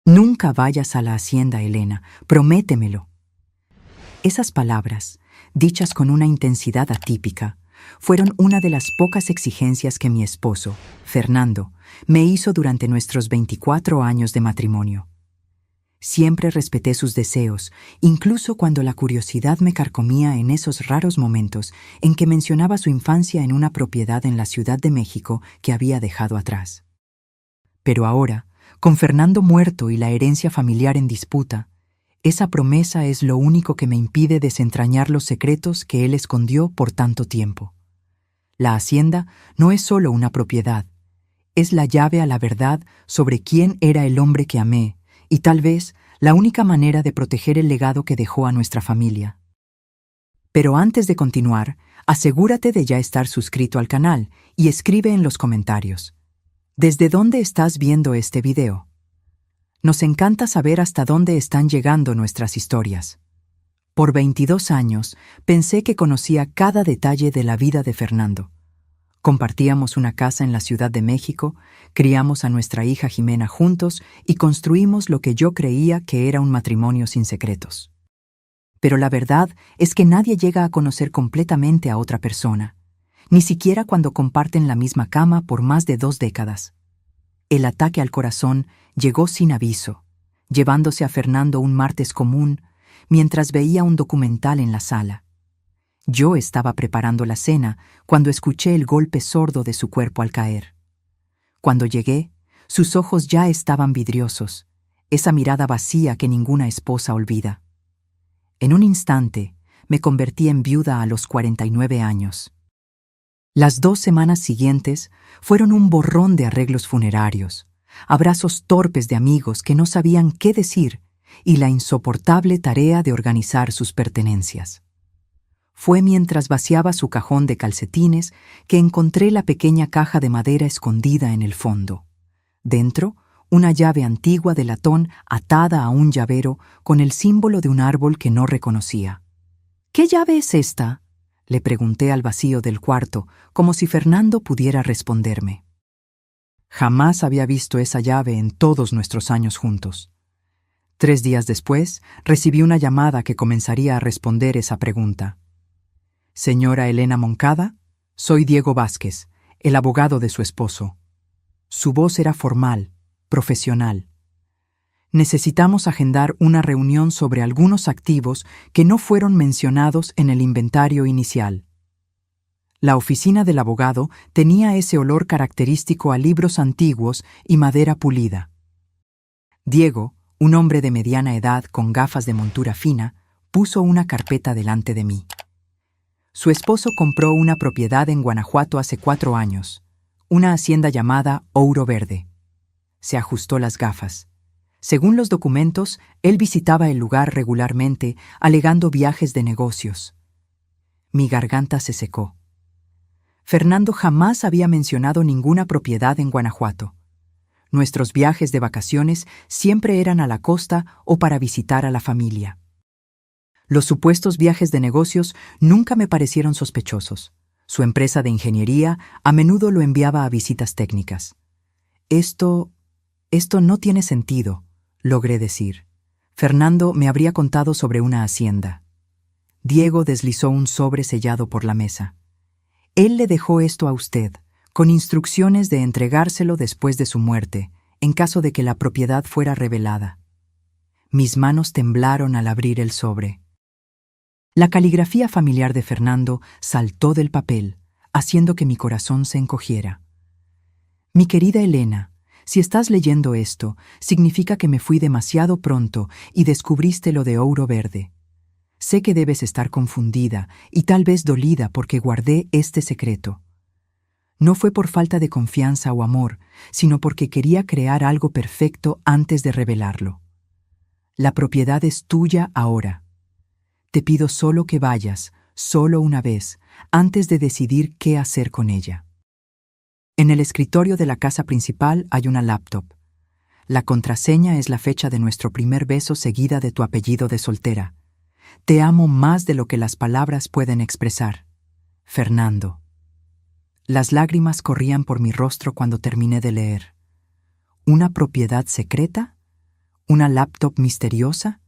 Nunca vayas a la hacienda, Elena, prométemelo. Esas palabras, dichas con una intensidad atípica, fueron una de las pocas exigencias que mi esposo, Fernando, me hizo durante nuestros 24 años de matrimonio. Siempre respeté sus deseos, incluso cuando la curiosidad me carcomía en esos raros momentos en que mencionaba su infancia en una propiedad en la Ciudad de México que había dejado atrás. Pero ahora, con Fernando muerto y la herencia familiar en disputa, esa promesa es lo único que me impide desentrañar los secretos que él escondió por tanto tiempo. La hacienda no es solo una propiedad, es la llave a la verdad sobre quién era el hombre que amé, y tal vez la única manera de proteger el legado que dejó a nuestra familia. Pero antes de continuar, asegúrate de ya estar suscrito al canal y escribe en los comentarios: ¿desde dónde estás viendo este video? Nos encanta saber hasta dónde están llegando nuestras historias. Por 22 años pensé que conocía cada detalle de la vida de Fernando. Compartíamos una casa en la Ciudad de México, criamos a nuestra hija Jimena juntos y construimos lo que yo creía que era un matrimonio sin secretos. Pero la verdad es que nadie llega a conocer completamente a otra persona, ni siquiera cuando comparten la misma cama por más de 2 décadas. El ataque al corazón llegó sin aviso, llevándose a Fernando un martes común mientras veía un documental en la sala. Yo estaba preparando la cena cuando escuché el golpe sordo de su cuerpo al caer. Cuando llegué, sus ojos ya estaban vidriosos, esa mirada vacía que ninguna esposa olvida. En un instante, me convertí en viuda a los 49 años. Las 2 semanas siguientes fueron un borrón de arreglos funerarios, abrazos torpes de amigos que no sabían qué decir y la insoportable tarea de organizar sus pertenencias. Fue mientras vaciaba su cajón de calcetines que encontré la pequeña caja de madera escondida en el fondo. Dentro, una llave antigua de latón atada a un llavero con el símbolo de un árbol que no reconocía. ¿Qué llave es esta?, le pregunté al vacío del cuarto, como si Fernando pudiera responderme. Jamás había visto esa llave en todos nuestros años juntos. 3 días después, recibí una llamada que comenzaría a responder esa pregunta. Señora Elena Moncada, soy Diego Vázquez, el abogado de su esposo. Su voz era formal, profesional. Necesitamos agendar una reunión sobre algunos activos que no fueron mencionados en el inventario inicial. La oficina del abogado tenía ese olor característico a libros antiguos y madera pulida. Diego, un hombre de mediana edad con gafas de montura fina, puso una carpeta delante de mí. Su esposo compró una propiedad en Guanajuato hace 4 años, una hacienda llamada Ouro Verde. Se ajustó las gafas. Según los documentos, él visitaba el lugar regularmente, alegando viajes de negocios. Mi garganta se secó. Fernando jamás había mencionado ninguna propiedad en Guanajuato. Nuestros viajes de vacaciones siempre eran a la costa o para visitar a la familia. Los supuestos viajes de negocios nunca me parecieron sospechosos. Su empresa de ingeniería a menudo lo enviaba a visitas técnicas. Esto no tiene sentido, logré decir. Fernando me habría contado sobre una hacienda. Diego deslizó un sobre sellado por la mesa. Él le dejó esto a usted, con instrucciones de entregárselo después de su muerte, en caso de que la propiedad fuera revelada. Mis manos temblaron al abrir el sobre. La caligrafía familiar de Fernando saltó del papel, haciendo que mi corazón se encogiera. Mi querida Elena, si estás leyendo esto, significa que me fui demasiado pronto y descubriste lo de Ouro Verde. Sé que debes estar confundida y tal vez dolida porque guardé este secreto. No fue por falta de confianza o amor, sino porque quería crear algo perfecto antes de revelarlo. La propiedad es tuya ahora. Te pido solo que vayas, solo una vez, antes de decidir qué hacer con ella. En el escritorio de la casa principal hay una laptop. La contraseña es la fecha de nuestro primer beso seguida de tu apellido de soltera. Te amo más de lo que las palabras pueden expresar. Fernando. Las lágrimas corrían por mi rostro cuando terminé de leer. ¿Una propiedad secreta? ¿Una laptop misteriosa?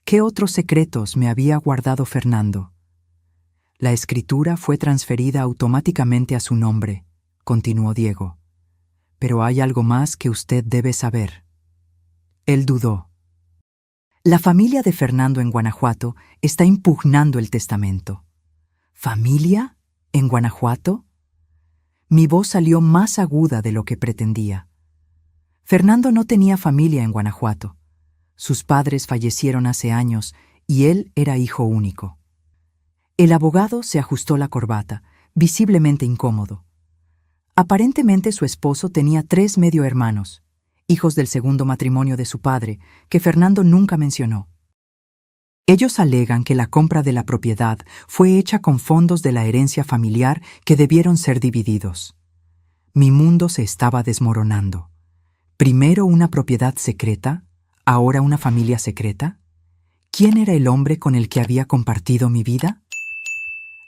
¿Qué otros secretos me había guardado Fernando? La escritura fue transferida automáticamente a su nombre, continuó Diego. Pero hay algo más que usted debe saber. Él dudó. La familia de Fernando en Guanajuato está impugnando el testamento. ¿Familia? ¿En Guanajuato? Mi voz salió más aguda de lo que pretendía. Fernando no tenía familia en Guanajuato. Sus padres fallecieron hace años y él era hijo único. El abogado se ajustó la corbata, visiblemente incómodo. Aparentemente su esposo tenía 3 medio hermanos, hijos del segundo matrimonio de su padre, que Fernando nunca mencionó. Ellos alegan que la compra de la propiedad fue hecha con fondos de la herencia familiar que debieron ser divididos. Mi mundo se estaba desmoronando. Primero una propiedad secreta, ahora una familia secreta. ¿Quién era el hombre con el que había compartido mi vida?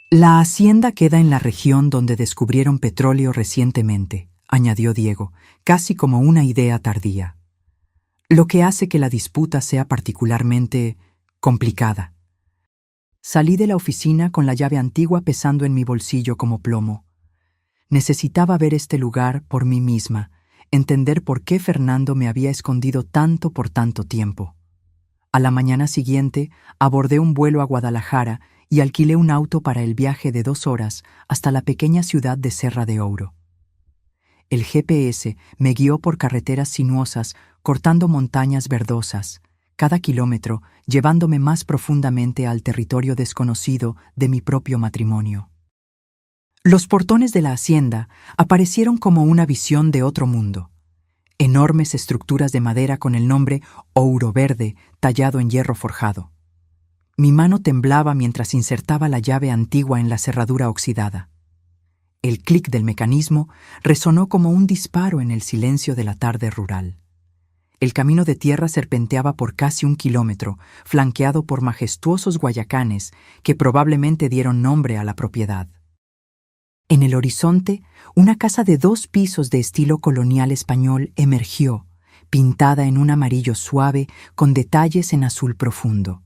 La hacienda queda en la región donde descubrieron petróleo recientemente, añadió Diego, casi como una idea tardía. Lo que hace que la disputa sea particularmente complicada. Salí de la oficina con la llave antigua pesando en mi bolsillo como plomo. Necesitaba ver este lugar por mí misma, entender por qué Fernando me había escondido tanto por tanto tiempo. A la mañana siguiente, abordé un vuelo a Guadalajara y alquilé un auto para el viaje de 2 horas hasta la pequeña ciudad de Serra de Ouro. El GPS me guió por carreteras sinuosas, cortando montañas verdosas, cada kilómetro llevándome más profundamente al territorio desconocido de mi propio matrimonio. Los portones de la hacienda aparecieron como una visión de otro mundo. Enormes estructuras de madera con el nombre Ouro Verde tallado en hierro forjado. Mi mano temblaba mientras insertaba la llave antigua en la cerradura oxidada. El clic del mecanismo resonó como un disparo en el silencio de la tarde rural. El camino de tierra serpenteaba por casi 1 kilómetro, flanqueado por majestuosos guayacanes que probablemente dieron nombre a la propiedad. En el horizonte, una casa de 2 pisos de estilo colonial español emergió, pintada en un amarillo suave con detalles en azul profundo.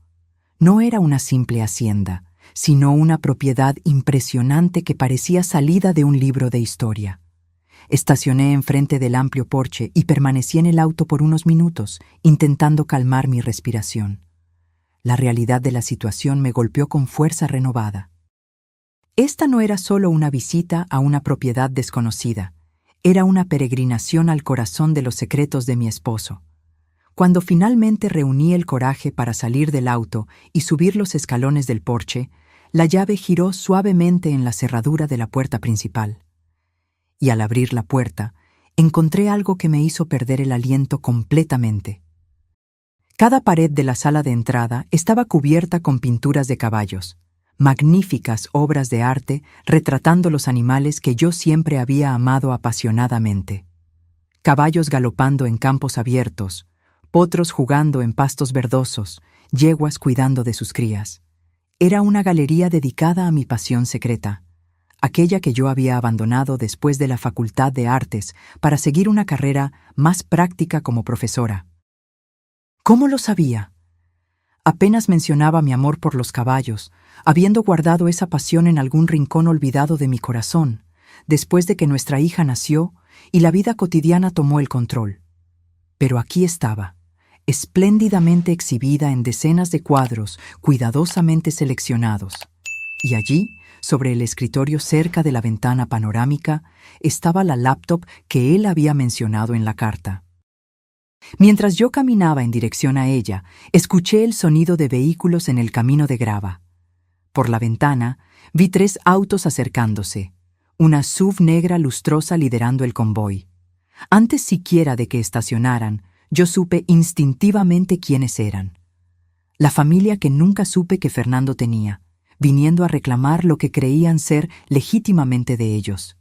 No era una simple hacienda, sino una propiedad impresionante que parecía salida de un libro de historia. Estacioné enfrente del amplio porche y permanecí en el auto por unos minutos, intentando calmar mi respiración. La realidad de la situación me golpeó con fuerza renovada. Esta no era solo una visita a una propiedad desconocida, era una peregrinación al corazón de los secretos de mi esposo. Cuando finalmente reuní el coraje para salir del auto y subir los escalones del porche, la llave giró suavemente en la cerradura de la puerta principal. Y al abrir la puerta, encontré algo que me hizo perder el aliento completamente. Cada pared de la sala de entrada estaba cubierta con pinturas de caballos, magníficas obras de arte retratando los animales que yo siempre había amado apasionadamente. Caballos galopando en campos abiertos, potros jugando en pastos verdosos, yeguas cuidando de sus crías. Era una galería dedicada a mi pasión secreta, aquella que yo había abandonado después de la Facultad de Artes para seguir una carrera más práctica como profesora. ¿Cómo lo sabía? Apenas mencionaba mi amor por los caballos, habiendo guardado esa pasión en algún rincón olvidado de mi corazón, después de que nuestra hija nació y la vida cotidiana tomó el control. Pero aquí estaba, espléndidamente exhibida en decenas de cuadros cuidadosamente seleccionados. Y allí, sobre el escritorio cerca de la ventana panorámica, estaba la laptop que él había mencionado en la carta. Mientras yo caminaba en dirección a ella, escuché el sonido de vehículos en el camino de grava. Por la ventana, vi 3 autos acercándose, una SUV negra lustrosa liderando el convoy. Antes siquiera de que estacionaran, yo supe instintivamente quiénes eran. La familia que nunca supe que Fernando tenía, viniendo a reclamar lo que creían ser legítimamente de ellos.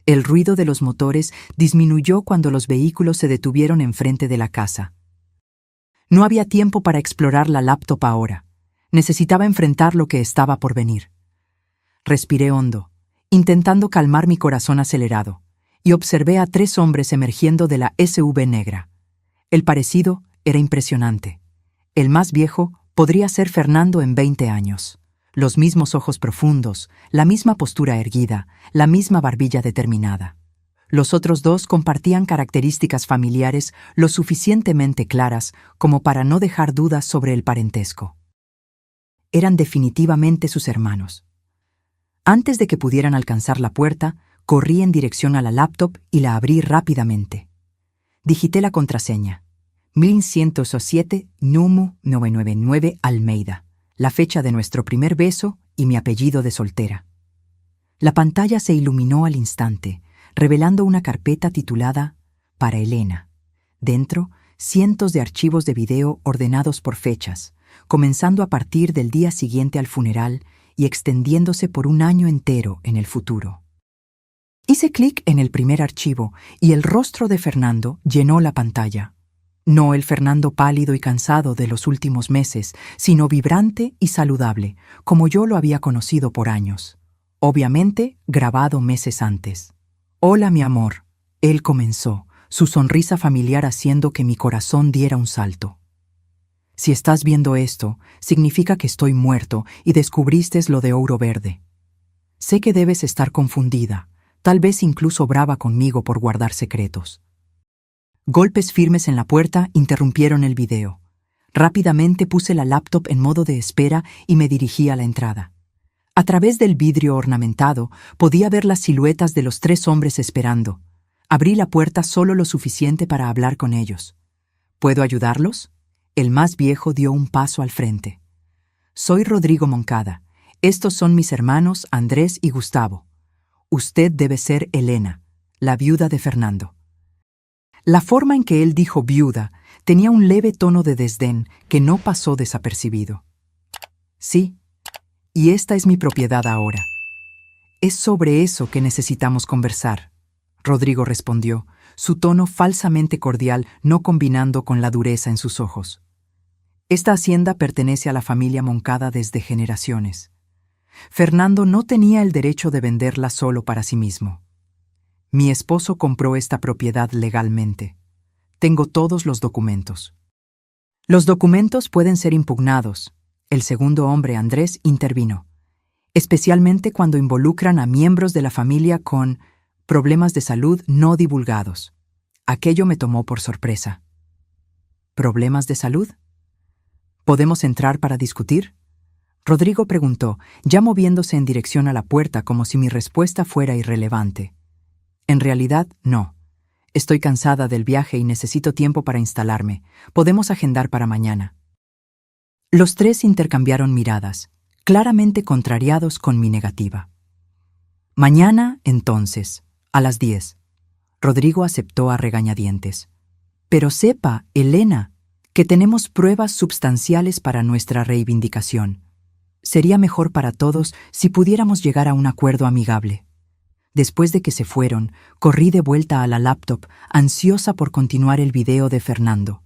El ruido de los motores disminuyó cuando los vehículos se detuvieron enfrente de la casa. No había tiempo para explorar la laptop ahora. Necesitaba enfrentar lo que estaba por venir. Respiré hondo, intentando calmar mi corazón acelerado, y observé a 3 hombres emergiendo de la SUV negra. El parecido Era impresionante. El más viejo podría ser Fernando en 20 años. Los mismos ojos profundos, la misma postura erguida, la misma barbilla determinada. Los otros dos compartían características familiares lo suficientemente claras como para no dejar dudas sobre el parentesco. Eran definitivamente sus hermanos. Antes de que pudieran alcanzar la puerta, corrí en dirección a la laptop y la abrí rápidamente. Digité la contraseña. 1107 Numu 999 Almeida, la fecha de nuestro primer beso y mi apellido de soltera. La pantalla se iluminó al instante, revelando una carpeta titulada Para Elena. Dentro, cientos de archivos de video ordenados por fechas, comenzando a partir del día siguiente al funeral y extendiéndose por un año entero en el futuro. Hice clic en el primer archivo y el rostro de Fernando llenó la pantalla. No el Fernando pálido y cansado de los últimos meses, sino vibrante y saludable, como yo lo había conocido por años. Obviamente, grabado meses antes. «Hola, mi amor», él comenzó, su sonrisa familiar haciendo que mi corazón diera un salto. «Si estás viendo esto, significa que estoy muerto y descubriste lo de Ouro Verde. Sé que debes estar confundida, tal vez incluso brava conmigo por guardar secretos». Golpes firmes en la puerta interrumpieron el video. Rápidamente puse la laptop en modo de espera y me dirigí a la entrada. A través del vidrio ornamentado podía ver las siluetas de los 3 hombres esperando. Abrí la puerta solo lo suficiente para hablar con ellos. ¿Puedo ayudarlos? El más viejo dio un paso al frente. Soy Rodrigo Moncada. Estos son mis hermanos Andrés y Gustavo. Usted debe ser Elena, la viuda de Fernando. La forma en que él dijo viuda tenía un leve tono de desdén que no pasó desapercibido. Sí, y esta es mi propiedad ahora. Es sobre eso que necesitamos conversar, Rodrigo respondió, su tono falsamente cordial no combinando con la dureza en sus ojos. Esta hacienda pertenece a la familia Moncada desde generaciones. Fernando no tenía el derecho de venderla solo para sí mismo. Mi esposo compró esta propiedad legalmente. Tengo todos los documentos. Los documentos pueden ser impugnados. El segundo hombre, Andrés, intervino. Especialmente cuando involucran a miembros de la familia con problemas de salud no divulgados. Aquello me tomó por sorpresa. ¿Problemas de salud? ¿Podemos entrar para discutir? Rodrigo preguntó, ya moviéndose en dirección a la puerta como si mi respuesta fuera irrelevante. En realidad, no. Estoy cansada del viaje y necesito tiempo para instalarme. Podemos agendar para mañana. Los 3 intercambiaron miradas, claramente contrariados con mi negativa. Mañana, entonces, a las 10. Rodrigo aceptó a regañadientes. Pero sepa, Elena, que tenemos pruebas substanciales para nuestra reivindicación. Sería mejor para todos si pudiéramos llegar a un acuerdo amigable. Después de que se fueron, corrí de vuelta a la laptop, ansiosa por continuar el video de Fernando.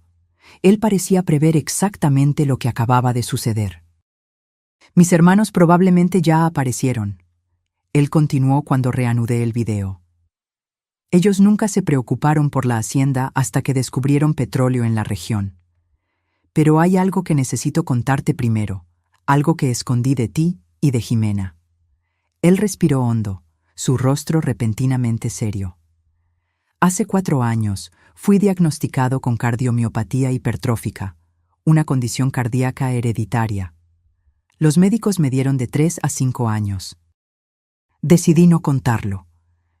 Él parecía prever exactamente lo que acababa de suceder. Mis hermanos probablemente ya aparecieron. Él continuó cuando reanudé el video. Ellos nunca se preocuparon por la hacienda hasta que descubrieron petróleo en la región. Pero hay algo que necesito contarte primero, algo que escondí de ti y de Jimena. Él respiró hondo, su rostro repentinamente serio. Hace 4 años fui diagnosticado con cardiomiopatía hipertrófica, una condición cardíaca hereditaria. Los médicos me dieron de 3 a 5 años. Decidí no contarlo.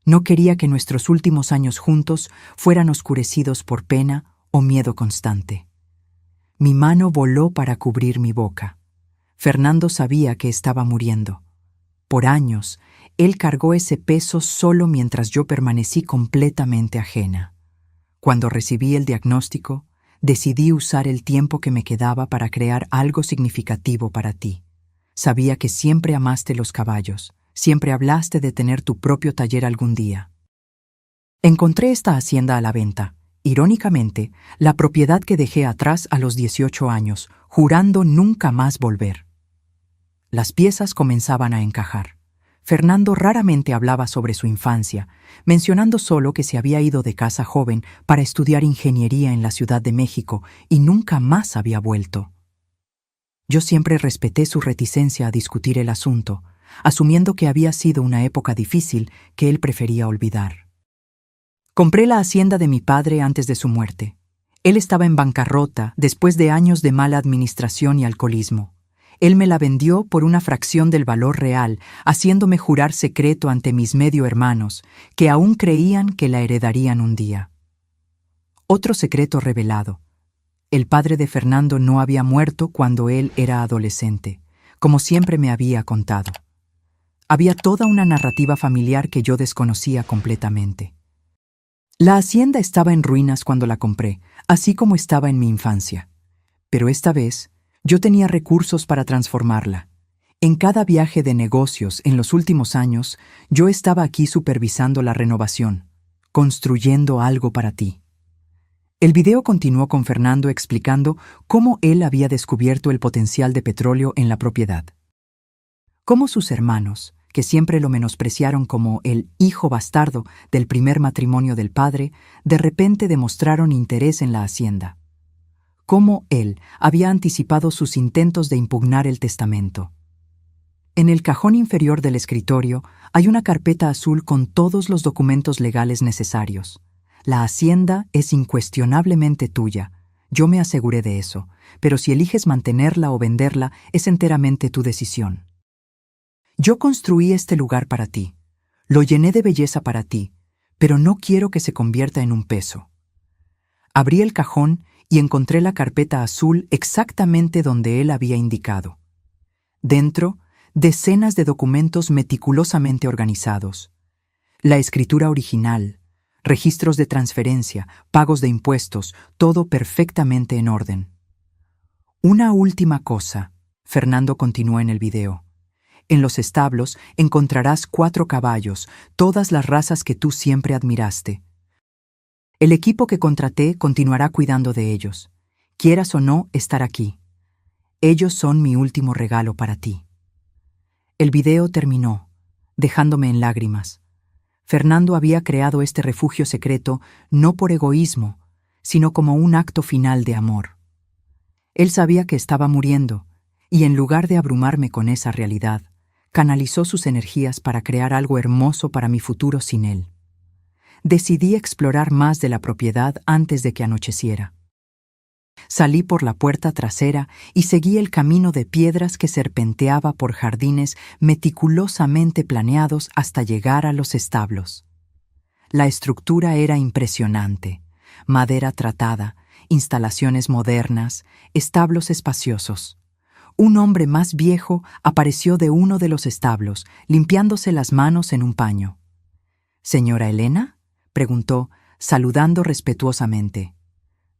No quería que nuestros últimos años juntos fueran oscurecidos por pena o miedo constante. Mi mano voló para cubrir mi boca. Fernando sabía que estaba muriendo. Por años, él cargó ese peso solo mientras yo permanecí completamente ajena. Cuando recibí el diagnóstico, decidí usar el tiempo que me quedaba para crear algo significativo para ti. Sabía que siempre amaste los caballos, siempre hablaste de tener tu propio taller algún día. Encontré esta hacienda a la venta, irónicamente, la propiedad que dejé atrás a los 18 años, jurando nunca más volver. Las piezas comenzaban a encajar. Fernando raramente hablaba sobre su infancia, mencionando solo que se había ido de casa joven para estudiar ingeniería en la Ciudad de México y nunca más había vuelto. Yo siempre respeté su reticencia a discutir el asunto, asumiendo que había sido una época difícil que él prefería olvidar. Compré la hacienda de mi padre antes de su muerte. Él estaba en bancarrota después de años de mala administración y alcoholismo. Él me la vendió por una fracción del valor real, haciéndome jurar secreto ante mis medio hermanos, que aún creían que la heredarían un día. Otro secreto revelado. El padre de Fernando no había muerto cuando él era adolescente, como siempre me había contado. Había toda una narrativa familiar que yo desconocía completamente. La hacienda estaba en ruinas cuando la compré, así como estaba en mi infancia. Pero esta vez, yo tenía recursos para transformarla. En cada viaje de negocios en los últimos años, yo estaba aquí supervisando la renovación, construyendo algo para ti. El video continuó con Fernando explicando cómo él había descubierto el potencial de petróleo en la propiedad. Cómo sus hermanos, que siempre lo menospreciaron como el hijo bastardo del primer matrimonio del padre, de repente demostraron interés en la hacienda. Cómo él había anticipado sus intentos de impugnar el testamento. En el cajón inferior del escritorio hay una carpeta azul con todos los documentos legales necesarios. La hacienda es incuestionablemente tuya. Yo me aseguré de eso, pero si eliges mantenerla o venderla, es enteramente tu decisión. Yo construí este lugar para ti. Lo llené de belleza para ti, pero no quiero que se convierta en un peso. Abrí el cajón y encontré la carpeta azul exactamente donde él había indicado. Dentro, decenas de documentos meticulosamente organizados. La escritura original, registros de transferencia, pagos de impuestos, todo perfectamente en orden. Una última cosa, Fernando continuó en el video. En los establos encontrarás 4 caballos, todas las razas que tú siempre admiraste. El equipo que contraté continuará cuidando de ellos. Quieras o no estar aquí. Ellos son mi último regalo para ti. El video terminó, dejándome en lágrimas. Fernando había creado este refugio secreto no por egoísmo, sino como un acto final de amor. Él sabía que estaba muriendo, y en lugar de abrumarme con esa realidad, canalizó sus energías para crear algo hermoso para mi futuro sin él. Decidí explorar más de la propiedad antes de que anocheciera. Salí por la puerta trasera y seguí el camino de piedras que serpenteaba por jardines meticulosamente planeados hasta llegar a los establos. La estructura era impresionante: madera tratada, instalaciones modernas, establos espaciosos. Un hombre más viejo apareció de uno de los establos, limpiándose las manos en un paño. «¿Señora Elena?», preguntó, saludando respetuosamente.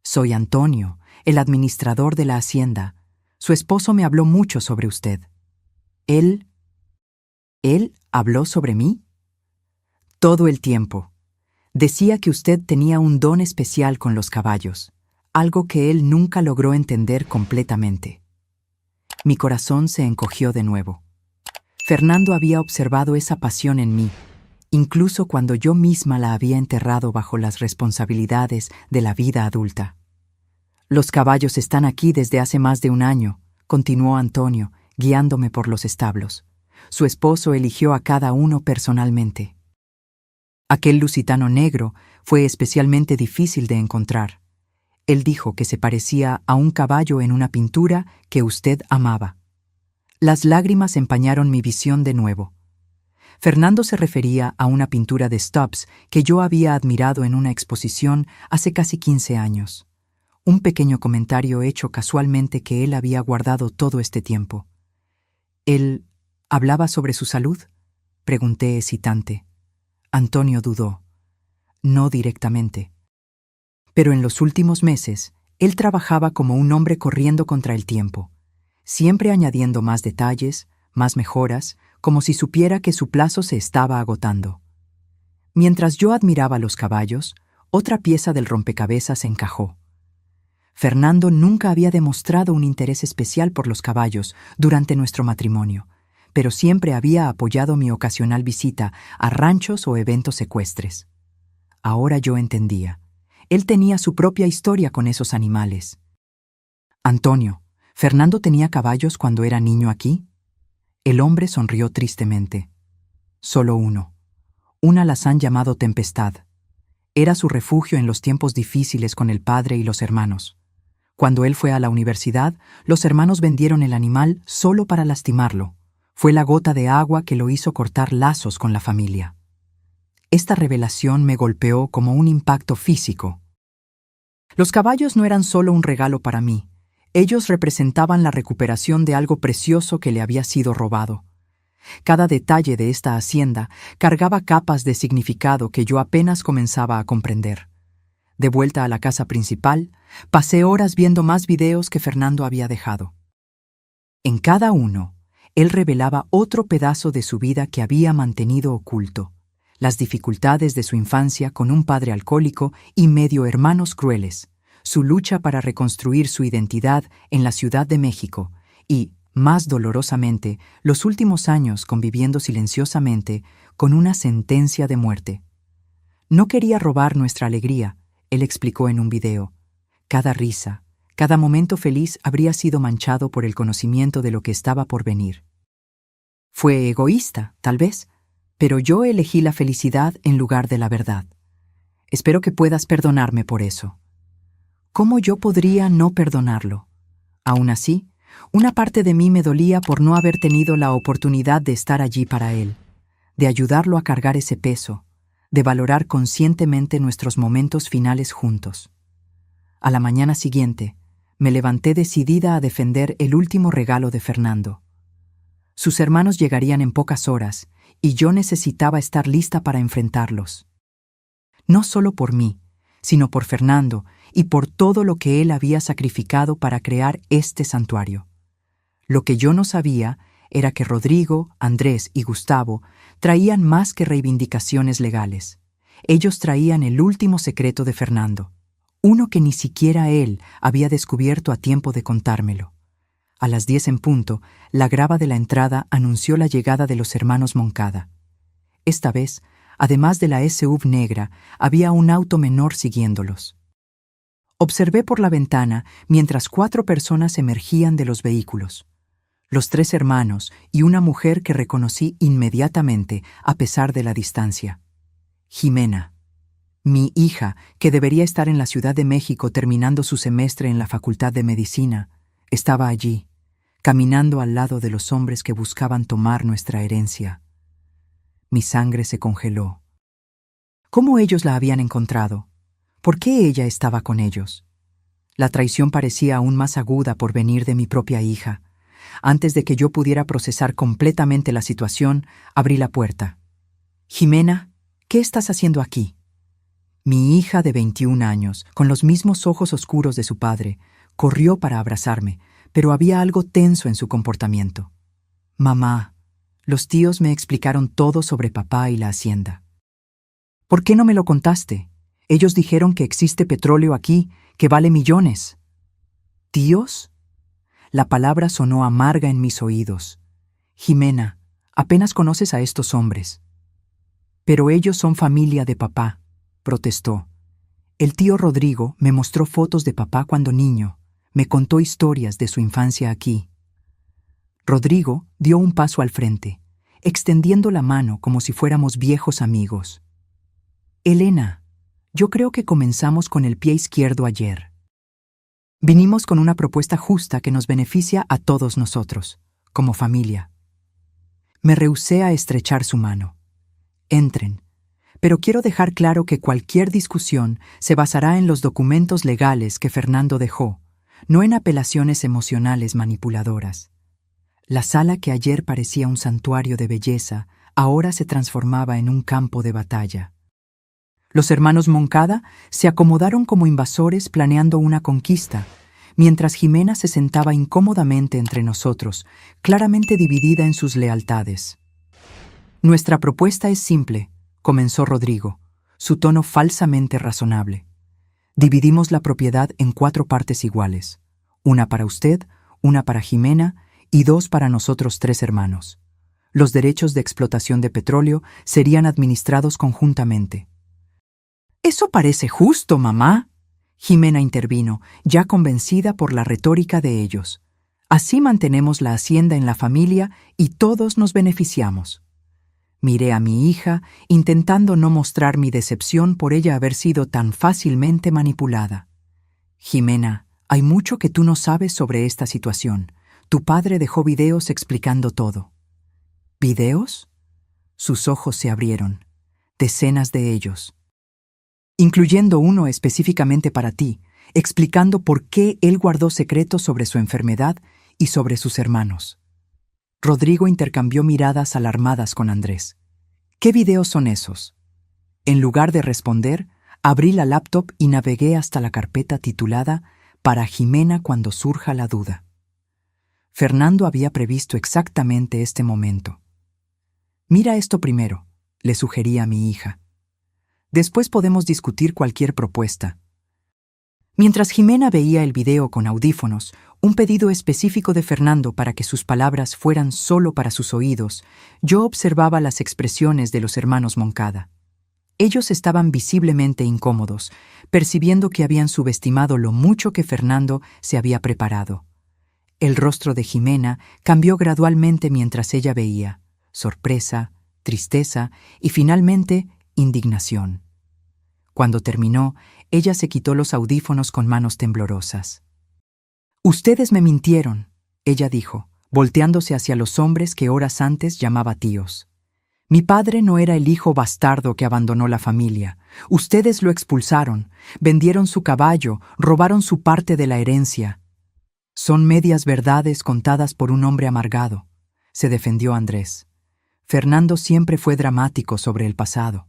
«Soy Antonio, el administrador de la hacienda. Su esposo me habló mucho sobre usted». ¿Él habló sobre mí? Todo el tiempo. Decía que usted tenía un don especial con los caballos, algo que él nunca logró entender completamente. Mi corazón se encogió de nuevo. Fernando había observado esa pasión en mí, incluso cuando yo misma la había enterrado bajo las responsabilidades de la vida adulta. «Los caballos están aquí desde hace más de un año», continuó Antonio, guiándome por los establos. «Su esposo eligió a cada uno personalmente. Aquel lusitano negro fue especialmente difícil de encontrar. Él dijo que se parecía a un caballo en una pintura que usted amaba». Las lágrimas empañaron mi visión de nuevo. Fernando se refería a una pintura de Stubbs que yo había admirado en una exposición hace casi 15 años. Un pequeño comentario hecho casualmente que él había guardado todo este tiempo. «¿Él hablaba sobre su salud?», pregunté hesitante. Antonio dudó. «No directamente. Pero en los últimos meses, él trabajaba como un hombre corriendo contra el tiempo, siempre añadiendo más detalles, más mejoras, como si supiera que su plazo se estaba agotando. Mientras yo admiraba los caballos, otra pieza del rompecabezas encajó. Fernando nunca había demostrado un interés especial por los caballos durante nuestro matrimonio, pero siempre había apoyado mi ocasional visita a ranchos o eventos ecuestres. Ahora yo entendía. Él tenía su propia historia con esos animales. Antonio, ¿Fernando tenía caballos cuando era niño aquí? El hombre sonrió tristemente. Solo uno. Un alazán llamado Tempestad. Era su refugio en los tiempos difíciles con el padre y los hermanos. Cuando él fue a la universidad, los hermanos vendieron el animal solo para lastimarlo. Fue la gota de agua que lo hizo cortar lazos con la familia. Esta revelación me golpeó como un impacto físico. Los caballos no eran solo un regalo para mí. Ellos representaban la recuperación de algo precioso que le había sido robado. Cada detalle de esta hacienda cargaba capas de significado que yo apenas comenzaba a comprender. De vuelta a la casa principal, pasé horas viendo más videos que Fernando había dejado. En cada uno, él revelaba otro pedazo de su vida que había mantenido oculto, las dificultades de su infancia con un padre alcohólico y medio hermanos crueles, su lucha para reconstruir su identidad en la Ciudad de México y, más dolorosamente, los últimos años conviviendo silenciosamente con una sentencia de muerte. No quería robar nuestra alegría, él explicó en un video. Cada risa, cada momento feliz habría sido manchado por el conocimiento de lo que estaba por venir. Fue egoísta, tal vez, pero yo elegí la felicidad en lugar de la verdad. Espero que puedas perdonarme por eso. ¿Cómo yo podría no perdonarlo? Aún así, una parte de mí me dolía por no haber tenido la oportunidad de estar allí para él, de ayudarlo a cargar ese peso, de valorar conscientemente nuestros momentos finales juntos. A la mañana siguiente, me levanté decidida a defender el último regalo de Fernando. Sus hermanos llegarían en pocas horas, y yo necesitaba estar lista para enfrentarlos. No solo por mí, sino por Fernando y por todo lo que él había sacrificado para crear este santuario. Lo que yo no sabía era que Rodrigo, Andrés y Gustavo traían más que reivindicaciones legales. Ellos traían el último secreto de Fernando, uno que ni siquiera él había descubierto a tiempo de contármelo. A las 10 en punto, la grava de la entrada anunció la llegada de los hermanos Moncada. Esta vez, además de la SUV negra, había un auto menor siguiéndolos. Observé por la ventana mientras 4 personas emergían de los vehículos. Los 3 hermanos y una mujer que reconocí inmediatamente a pesar de la distancia. Jimena, mi hija, que debería estar en la Ciudad de México terminando su semestre en la Facultad de Medicina, estaba allí, caminando al lado de los hombres que buscaban tomar nuestra herencia. Mi sangre se congeló. ¿Cómo ellos la habían encontrado? ¿Por qué ella estaba con ellos? La traición parecía aún más aguda por venir de mi propia hija. Antes de que yo pudiera procesar completamente la situación, abrí la puerta. «Jimena, ¿qué estás haciendo aquí?» Mi hija de 21 años, con los mismos ojos oscuros de su padre, corrió para abrazarme, pero había algo tenso en su comportamiento. «Mamá, los tíos me explicaron todo sobre papá y la hacienda». «¿Por qué no me lo contaste? Ellos dijeron que existe petróleo aquí, que vale millones». «¿Tíos?» La palabra sonó amarga en mis oídos. «Jimena, apenas conoces a estos hombres». «Pero ellos son familia de papá», protestó. «El tío Rodrigo me mostró fotos de papá cuando niño, me contó historias de su infancia aquí». Rodrigo dio un paso al frente, extendiendo la mano como si fuéramos viejos amigos. «Elena, yo creo que comenzamos con el pie izquierdo ayer. Vinimos con una propuesta justa que nos beneficia a todos nosotros, como familia». Me rehusé a estrechar su mano. «Entren, pero quiero dejar claro que cualquier discusión se basará en los documentos legales que Fernando dejó, no en apelaciones emocionales manipuladoras». La sala que ayer parecía un santuario de belleza, ahora se transformaba en un campo de batalla. Los hermanos Moncada se acomodaron como invasores planeando una conquista, mientras Jimena se sentaba incómodamente entre nosotros, claramente dividida en sus lealtades. «Nuestra propuesta es simple», comenzó Rodrigo, su tono falsamente razonable. «Dividimos la propiedad en 4 partes iguales, una para usted, una para Jimena y 2 para nosotros 3 hermanos. Los derechos de explotación de petróleo serían administrados conjuntamente. «Eso parece justo, mamá», Jimena intervino, ya convencida por la retórica de ellos. «Así mantenemos la hacienda en la familia y todos nos beneficiamos». Miré a mi hija, intentando no mostrar mi decepción por ella haber sido tan fácilmente manipulada. «Jimena, hay mucho que tú no sabes sobre esta situación. Tu padre dejó videos explicando todo». «¿Videos?». Sus ojos se abrieron. Decenas de ellos. Incluyendo uno específicamente para ti, explicando por qué él guardó secretos sobre su enfermedad y sobre sus hermanos. Rodrigo intercambió miradas alarmadas con Andrés. «¿Qué videos son esos?». En lugar de responder, abrí la laptop y navegué hasta la carpeta titulada «Para Jimena cuando surja la duda». Fernando había previsto exactamente este momento. «Mira esto primero», le sugerí a mi hija. «Después podemos discutir cualquier propuesta». Mientras Jimena veía el video con audífonos, un pedido específico de Fernando para que sus palabras fueran solo para sus oídos, yo observaba las expresiones de los hermanos Moncada. Ellos estaban visiblemente incómodos, percibiendo que habían subestimado lo mucho que Fernando se había preparado. El rostro de Jimena cambió gradualmente mientras ella veía: sorpresa, tristeza y finalmente indignación. Cuando terminó, ella se quitó los audífonos con manos temblorosas. «Ustedes me mintieron», ella dijo, volteándose hacia los hombres que horas antes llamaba tíos. «Mi padre no era el hijo bastardo que abandonó la familia. Ustedes lo expulsaron, vendieron su caballo, robaron su parte de la herencia». «Son medias verdades contadas por un hombre amargado», se defendió Andrés. Fernando siempre fue dramático sobre el pasado.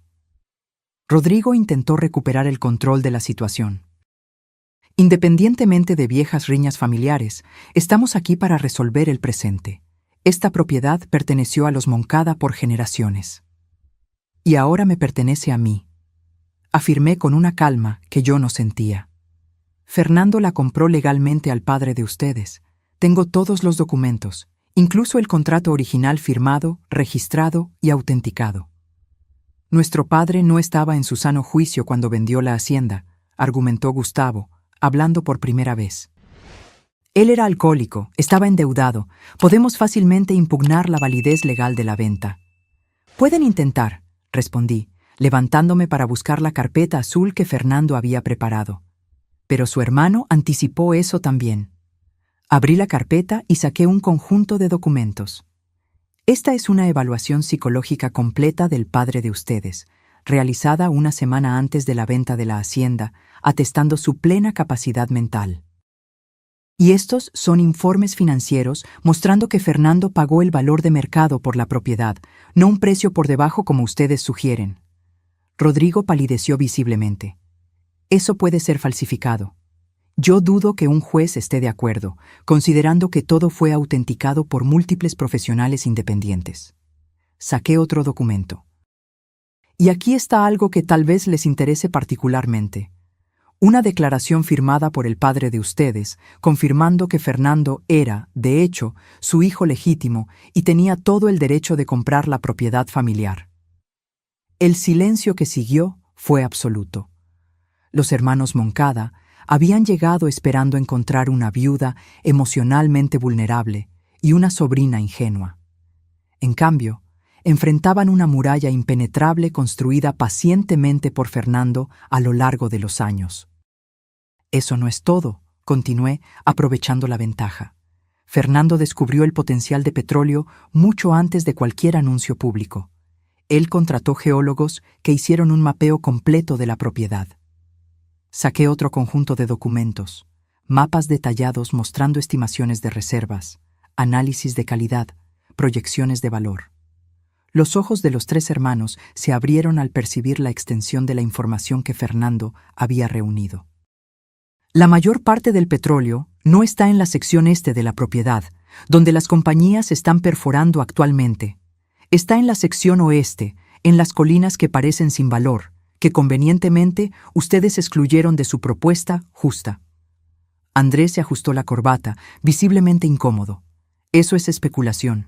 Rodrigo intentó recuperar el control de la situación. «Independientemente de viejas riñas familiares, estamos aquí para resolver el presente. Esta propiedad perteneció a los Moncada por generaciones. Y ahora me pertenece a mí», afirmé con una calma que yo no sentía. «Fernando la compró legalmente al padre de ustedes. Tengo todos los documentos, incluso el contrato original firmado, registrado y autenticado». «Nuestro padre no estaba en su sano juicio cuando vendió la hacienda», argumentó Gustavo, hablando por primera vez. «Él era alcohólico, estaba endeudado. Podemos fácilmente impugnar la validez legal de la venta». «Pueden intentar», respondí, levantándome para buscar la carpeta azul que Fernando había preparado. Pero su hermano anticipó eso también. Abrí la carpeta y saqué un conjunto de documentos. «Esta es una evaluación psicológica completa del padre de ustedes, realizada una semana antes de la venta de la hacienda, atestando su plena capacidad mental. Y estos son informes financieros mostrando que Fernando pagó el valor de mercado por la propiedad, no un precio por debajo como ustedes sugieren». Rodrigo palideció visiblemente. «Eso puede ser falsificado. Yo dudo que un juez esté de acuerdo, considerando que todo fue autenticado por múltiples profesionales independientes». Saqué otro documento. «Y aquí está algo que tal vez les interese particularmente. Una declaración firmada por el padre de ustedes, confirmando que Fernando era, de hecho, su hijo legítimo y tenía todo el derecho de comprar la propiedad familiar». El silencio que siguió fue absoluto. Los hermanos Moncada habían llegado esperando encontrar una viuda emocionalmente vulnerable y una sobrina ingenua. En cambio, enfrentaban una muralla impenetrable construida pacientemente por Fernando a lo largo de los años. «Eso no es todo», continué, aprovechando la ventaja. «Fernando descubrió el potencial de petróleo mucho antes de cualquier anuncio público. Él contrató geólogos que hicieron un mapeo completo de la propiedad». Saqué otro conjunto de documentos, mapas detallados mostrando estimaciones de reservas, análisis de calidad, proyecciones de valor. Los ojos de los tres hermanos se abrieron al percibir la extensión de la información que Fernando había reunido. «La mayor parte del petróleo no está en la sección este de la propiedad, donde las compañías están perforando actualmente. Está en la sección oeste, en las colinas que parecen sin valor, que convenientemente ustedes excluyeron de su propuesta justa». Andrés se ajustó la corbata, visiblemente incómodo. «Eso es especulación».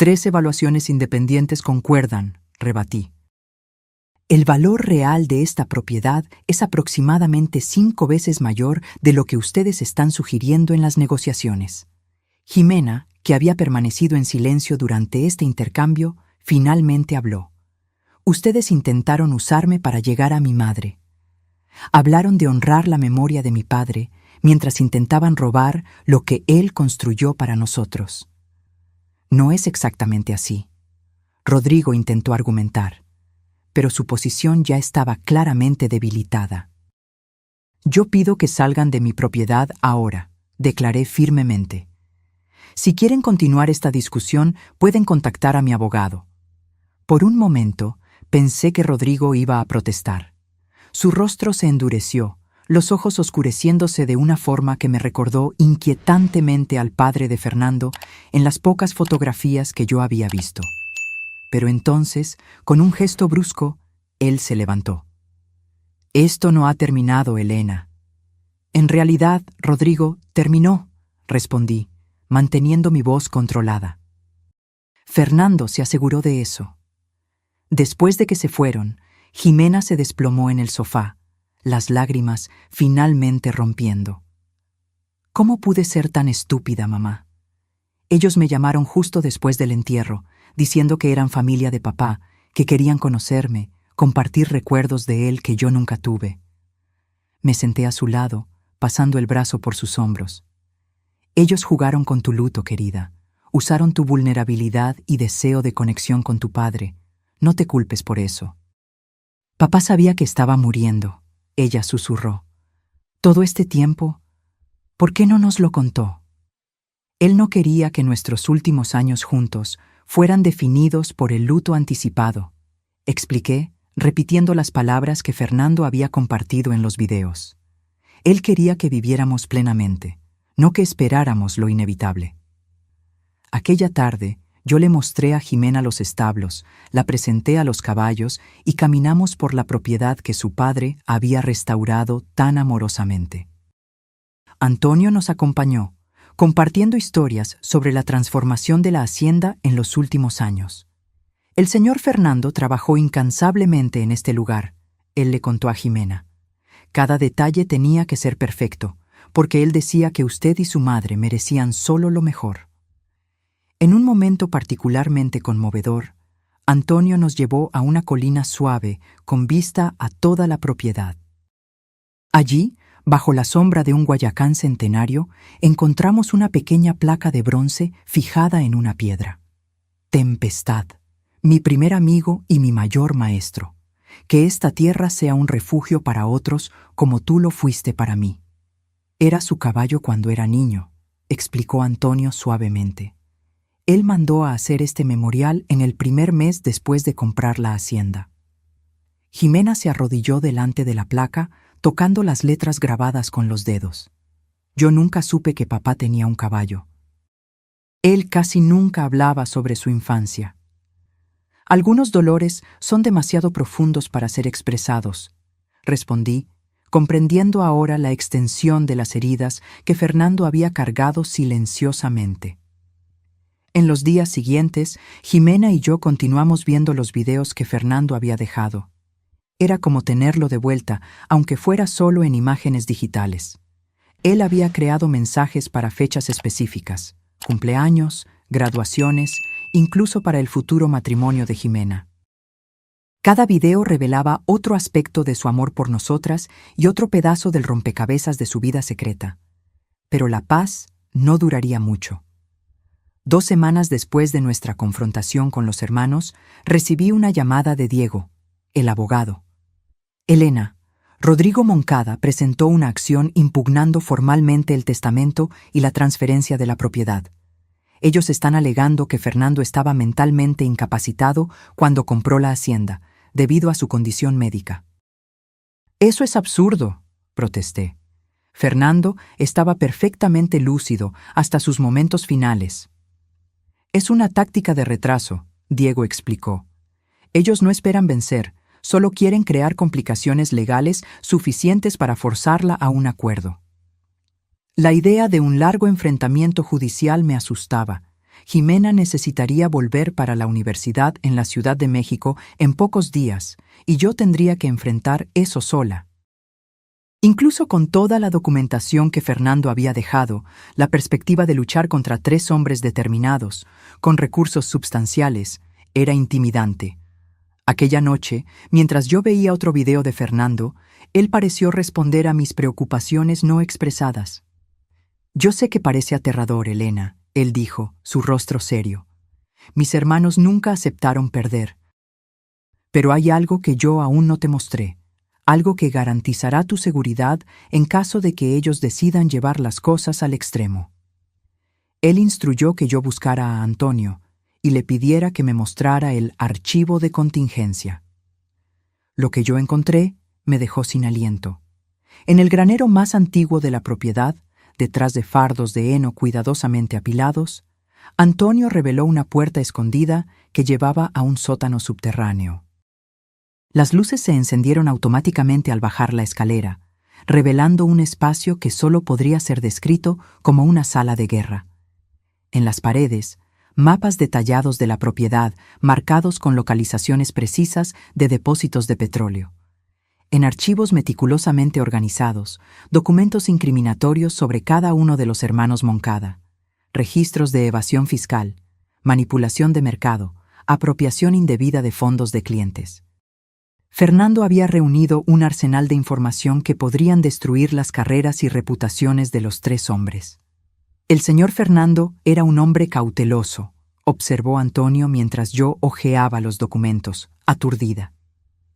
3 evaluaciones independientes concuerdan, rebatí. El valor real de esta propiedad es aproximadamente 5 veces mayor de lo que ustedes están sugiriendo en las negociaciones. Jimena, que había permanecido en silencio durante este intercambio, finalmente habló. Ustedes intentaron usarme para llegar a mi madre. Hablaron de honrar la memoria de mi padre, mientras intentaban robar lo que él construyó para nosotros. No es exactamente así. Rodrigo intentó argumentar, pero su posición ya estaba claramente debilitada. Yo pido que salgan de mi propiedad ahora, declaré firmemente. Si quieren continuar esta discusión, pueden contactar a mi abogado. Por un momento, pensé que Rodrigo iba a protestar. Su rostro se endureció, los ojos oscureciéndose de una forma que me recordó inquietantemente al padre de Fernando en las pocas fotografías que yo había visto. Pero entonces, con un gesto brusco, él se levantó. Esto no ha terminado, Elena. En realidad, Rodrigo, terminó, respondí, manteniendo mi voz controlada. Fernando se aseguró de eso. Después de que se fueron, Jimena se desplomó en el sofá, las lágrimas finalmente rompiendo. ¿Cómo pude ser tan estúpida, mamá? Ellos me llamaron justo después del entierro, diciendo que eran familia de papá, que querían conocerme, compartir recuerdos de él que yo nunca tuve. Me senté a su lado, pasando el brazo por sus hombros. Ellos jugaron con tu luto, querida. Usaron tu vulnerabilidad y deseo de conexión con tu padre. No te culpes por eso. Papá sabía que estaba muriendo, ella susurró. Todo este tiempo, ¿por qué no nos lo contó? Él no quería que nuestros últimos años juntos fueran definidos por el luto anticipado, expliqué, repitiendo las palabras que Fernando había compartido en los videos. Él quería que viviéramos plenamente, no que esperáramos lo inevitable. Aquella tarde, yo le mostré a Jimena los establos, la presenté a los caballos y caminamos por la propiedad que su padre había restaurado tan amorosamente. Antonio nos acompañó, compartiendo historias sobre la transformación de la hacienda en los últimos años. El señor Fernando trabajó incansablemente en este lugar, él le contó a Jimena. Cada detalle tenía que ser perfecto, porque él decía que usted y su madre merecían solo lo mejor. En un momento particularmente conmovedor, Antonio nos llevó a una colina suave con vista a toda la propiedad. Allí, bajo la sombra de un guayacán centenario, encontramos una pequeña placa de bronce fijada en una piedra. Tempestad, mi primer amigo y mi mayor maestro. Que esta tierra sea un refugio para otros como tú lo fuiste para mí. Era su caballo cuando era niño, explicó Antonio suavemente. Él mandó a hacer este memorial en el primer mes después de comprar la hacienda. Jimena se arrodilló delante de la placa, tocando las letras grabadas con los dedos. Yo nunca supe que papá tenía un caballo. Él casi nunca hablaba sobre su infancia. Algunos dolores son demasiado profundos para ser expresados, respondí, comprendiendo ahora la extensión de las heridas que Fernando había cargado silenciosamente. En los días siguientes, Jimena y yo continuamos viendo los videos que Fernando había dejado. Era como tenerlo de vuelta, aunque fuera solo en imágenes digitales. Él había creado mensajes para fechas específicas, cumpleaños, graduaciones, incluso para el futuro matrimonio de Jimena. Cada video revelaba otro aspecto de su amor por nosotras y otro pedazo del rompecabezas de su vida secreta. Pero la paz no duraría mucho. 2 semanas después de nuestra confrontación con los hermanos, recibí una llamada de Diego, el abogado. Elena, Rodrigo Moncada presentó una acción impugnando formalmente el testamento y la transferencia de la propiedad. Ellos están alegando que Fernando estaba mentalmente incapacitado cuando compró la hacienda, debido a su condición médica. Eso es absurdo, protesté. Fernando estaba perfectamente lúcido hasta sus momentos finales. Es una táctica de retraso, Diego explicó. Ellos no esperan vencer, solo quieren crear complicaciones legales suficientes para forzarla a un acuerdo. La idea de un largo enfrentamiento judicial me asustaba. Jimena necesitaría volver para la universidad en la Ciudad de México en pocos días, y yo tendría que enfrentar eso sola. Incluso con toda la documentación que Fernando había dejado, la perspectiva de luchar contra 3 hombres determinados, con recursos substanciales, era intimidante. Aquella noche, mientras yo veía otro video de Fernando, él pareció responder a mis preocupaciones no expresadas. «Yo sé que parece aterrador, Elena», él dijo, su rostro serio. «Mis hermanos nunca aceptaron perder. Pero hay algo que yo aún no te mostré, algo que garantizará tu seguridad en caso de que ellos decidan llevar las cosas al extremo». Él instruyó que yo buscara a Antonio y le pidiera que me mostrara el archivo de contingencia. Lo que yo encontré me dejó sin aliento. En el granero más antiguo de la propiedad, detrás de fardos de heno cuidadosamente apilados, Antonio reveló una puerta escondida que llevaba a un sótano subterráneo. Las luces se encendieron automáticamente al bajar la escalera, revelando un espacio que solo podría ser descrito como una sala de guerra. En las paredes, mapas detallados de la propiedad, marcados con localizaciones precisas de depósitos de petróleo. En archivos meticulosamente organizados, documentos incriminatorios sobre cada uno de los hermanos Moncada, registros de evasión fiscal, manipulación de mercado, apropiación indebida de fondos de clientes. Fernando había reunido un arsenal de información que podrían destruir las carreras y reputaciones de los 3 hombres. El señor Fernando era un hombre cauteloso, observó Antonio mientras yo hojeaba los documentos, aturdida.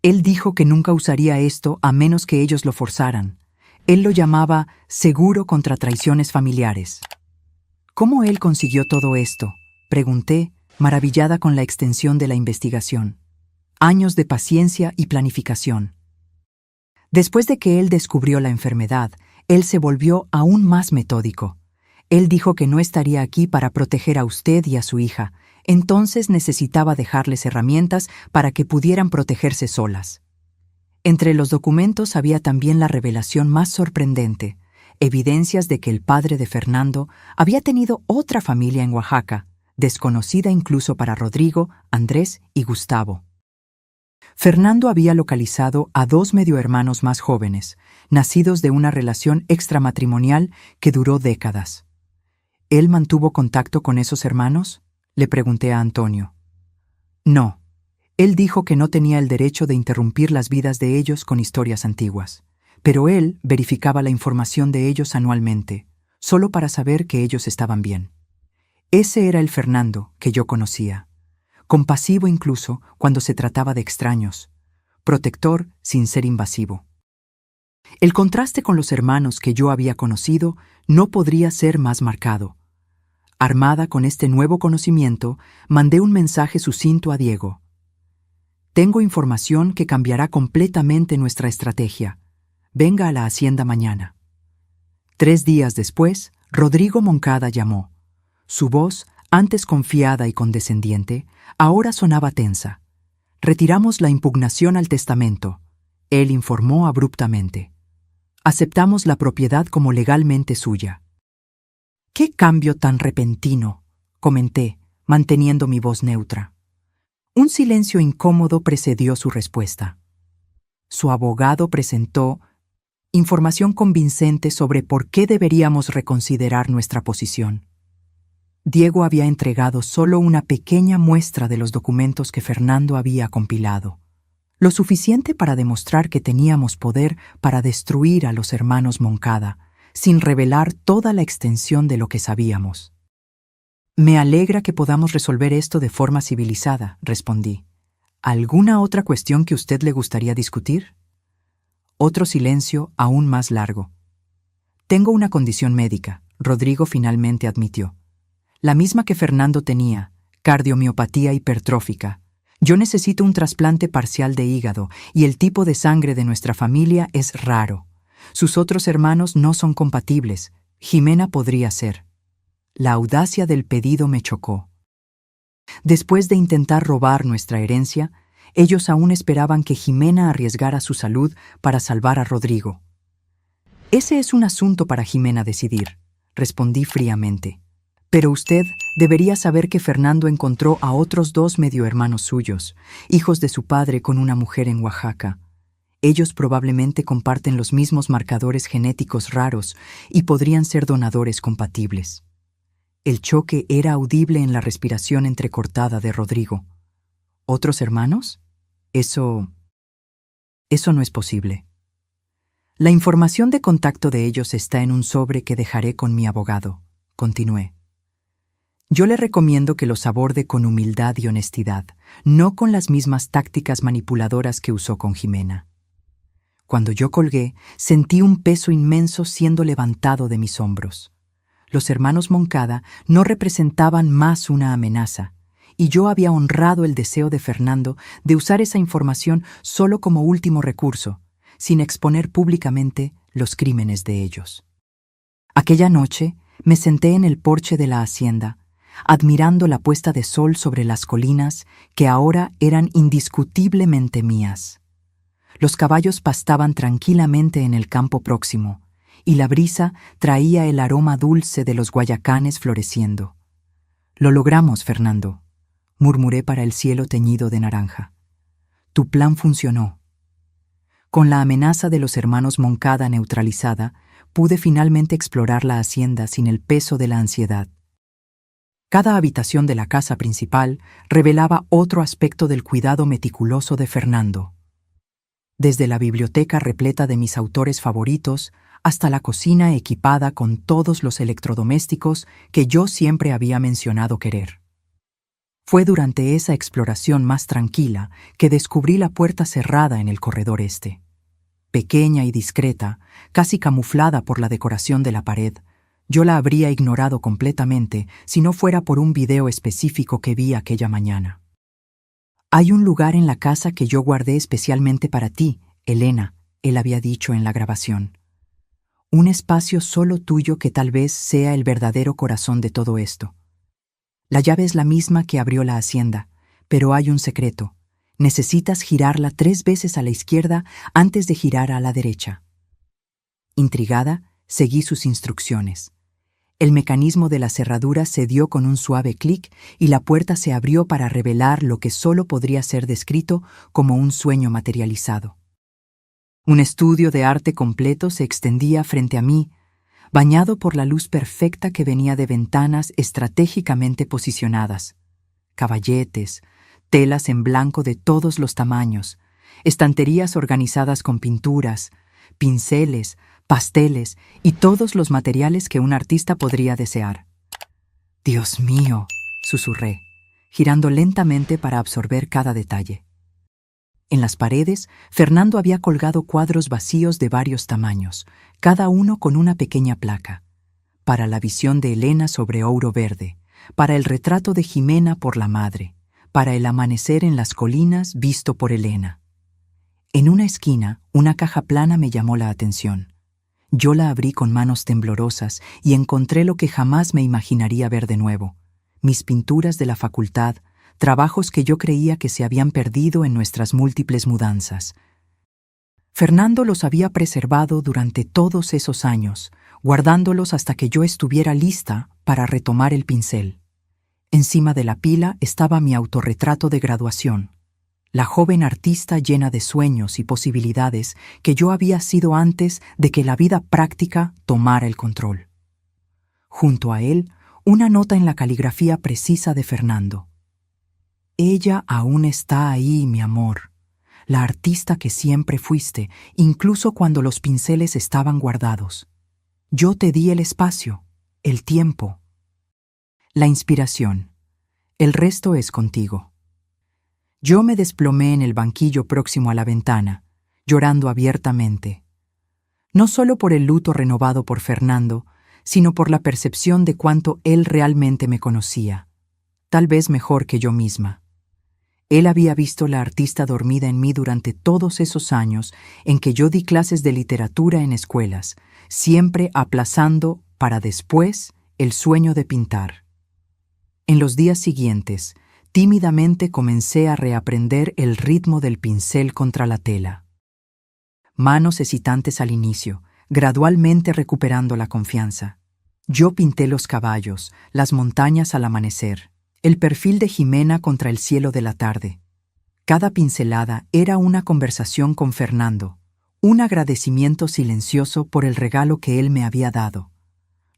Él dijo que nunca usaría esto a menos que ellos lo forzaran. Él lo llamaba seguro contra traiciones familiares. ¿Cómo él consiguió todo esto?, pregunté, maravillada con la extensión de la investigación. Años de paciencia y planificación. Después de que él descubrió la enfermedad, él se volvió aún más metódico. Él dijo que no estaría aquí para proteger a usted y a su hija, entonces necesitaba dejarles herramientas para que pudieran protegerse solas. Entre los documentos había también la revelación más sorprendente, evidencias de que el padre de Fernando había tenido otra familia en Oaxaca, desconocida incluso para Rodrigo, Andrés y Gustavo. Fernando había localizado a 2 mediohermanos más jóvenes, nacidos de una relación extramatrimonial que duró décadas. ¿Él mantuvo contacto con esos hermanos?, le pregunté a Antonio. No. Él dijo que no tenía el derecho de interrumpir las vidas de ellos con historias antiguas, pero él verificaba la información de ellos anualmente, solo para saber que ellos estaban bien. Ese era el Fernando que yo conocía, compasivo incluso cuando se trataba de extraños, protector sin ser invasivo. El contraste con los hermanos que yo había conocido no podría ser más marcado. Armada con este nuevo conocimiento, mandé un mensaje sucinto a Diego. Tengo información que cambiará completamente nuestra estrategia. Venga a la hacienda mañana. 3 días después, Rodrigo Moncada llamó. Su voz, antes confiada y condescendiente, ahora sonaba tensa. Retiramos la impugnación al testamento. Él informó abruptamente. Aceptamos la propiedad como legalmente suya. «¿Qué cambio tan repentino?», comenté, manteniendo mi voz neutra. Un silencio incómodo precedió su respuesta. Su abogado presentó información convincente sobre por qué deberíamos reconsiderar nuestra posición. Diego había entregado solo una pequeña muestra de los documentos que Fernando había compilado, lo suficiente para demostrar que teníamos poder para destruir a los hermanos Moncada, sin revelar toda la extensión de lo que sabíamos. «Me alegra que podamos resolver esto de forma civilizada», respondí. «¿Alguna otra cuestión que usted le gustaría discutir?». Otro silencio aún más largo. «Tengo una condición médica», Rodrigo finalmente admitió. «La misma que Fernando tenía, cardiomiopatía hipertrófica. Yo necesito un trasplante parcial de hígado y el tipo de sangre de nuestra familia es raro. Sus otros hermanos no son compatibles. Jimena podría ser». La audacia del pedido me chocó. Después de intentar robar nuestra herencia, ellos aún esperaban que Jimena arriesgara su salud para salvar a Rodrigo. «Ese es un asunto para Jimena decidir», respondí fríamente. Pero usted debería saber que Fernando encontró a otros 2 medio hermanos suyos, hijos de su padre con una mujer en Oaxaca. Ellos probablemente comparten los mismos marcadores genéticos raros y podrían ser donadores compatibles. El choque era audible en la respiración entrecortada de Rodrigo. ¿Otros hermanos? Eso no es posible. La información de contacto de ellos está en un sobre que dejaré con mi abogado, continué. Yo le recomiendo que los aborde con humildad y honestidad, no con las mismas tácticas manipuladoras que usó con Jimena. Cuando yo colgué, sentí un peso inmenso siendo levantado de mis hombros. Los hermanos Moncada no representaban más una amenaza, y yo había honrado el deseo de Fernando de usar esa información solo como último recurso, sin exponer públicamente los crímenes de ellos. Aquella noche me senté en el porche de la hacienda, admirando la puesta de sol sobre las colinas que ahora eran indiscutiblemente mías. Los caballos pastaban tranquilamente en el campo próximo, y la brisa traía el aroma dulce de los guayacanes floreciendo. «Lo logramos, Fernando», murmuré para el cielo teñido de naranja. «Tu plan funcionó». Con la amenaza de los hermanos Moncada neutralizada, pude finalmente explorar la hacienda sin el peso de la ansiedad. Cada habitación de la casa principal revelaba otro aspecto del cuidado meticuloso de Fernando. Desde la biblioteca repleta de mis autores favoritos hasta la cocina equipada con todos los electrodomésticos que yo siempre había mencionado querer. Fue durante esa exploración más tranquila que descubrí la puerta cerrada en el corredor este. Pequeña y discreta, casi camuflada por la decoración de la pared, yo la habría ignorado completamente si no fuera por un video específico que vi aquella mañana. «Hay un lugar en la casa que yo guardé especialmente para ti, Elena», él había dicho en la grabación. «Un espacio solo tuyo que tal vez sea el verdadero corazón de todo esto. La llave es la misma que abrió la hacienda, pero hay un secreto. Necesitas girarla 3 veces a la izquierda antes de girar a la derecha». Intrigada, seguí sus instrucciones. El mecanismo de la cerradura se dio con un suave clic y la puerta se abrió para revelar lo que solo podría ser descrito como un sueño materializado. Un estudio de arte completo se extendía frente a mí, bañado por la luz perfecta que venía de ventanas estratégicamente posicionadas. Caballetes, telas en blanco de todos los tamaños, estanterías organizadas con pinturas, pinceles, pasteles y todos los materiales que un artista podría desear. «Dios mío», susurré, girando lentamente para absorber cada detalle. En las paredes, Fernando había colgado cuadros vacíos de varios tamaños, cada uno con una pequeña placa. Para la visión de Elena sobre ouro verde, para el retrato de Jimena por la madre, para el amanecer en las colinas visto por Elena. En una esquina, una caja plana me llamó la atención. Yo la abrí con manos temblorosas y encontré lo que jamás me imaginaría ver de nuevo: mis pinturas de la facultad, trabajos que yo creía que se habían perdido en nuestras múltiples mudanzas. Fernando los había preservado durante todos esos años, guardándolos hasta que yo estuviera lista para retomar el pincel. Encima de la pila estaba mi autorretrato de graduación, la joven artista llena de sueños y posibilidades que yo había sido antes de que la vida práctica tomara el control. Junto a él, una nota en la caligrafía precisa de Fernando. «Ella aún está ahí, mi amor, la artista que siempre fuiste, incluso cuando los pinceles estaban guardados. Yo te di el espacio, el tiempo, la inspiración. El resto es contigo». Yo me desplomé en el banquillo próximo a la ventana, llorando abiertamente. No solo por el luto renovado por Fernando, sino por la percepción de cuánto él realmente me conocía, tal vez mejor que yo misma. Él había visto la artista dormida en mí durante todos esos años en que yo di clases de literatura en escuelas, siempre aplazando para después el sueño de pintar. En los días siguientes, tímidamente comencé a reaprender el ritmo del pincel contra la tela. Manos hesitantes al inicio, gradualmente recuperando la confianza. Yo pinté los caballos, las montañas al amanecer, el perfil de Jimena contra el cielo de la tarde. Cada pincelada era una conversación con Fernando, un agradecimiento silencioso por el regalo que él me había dado.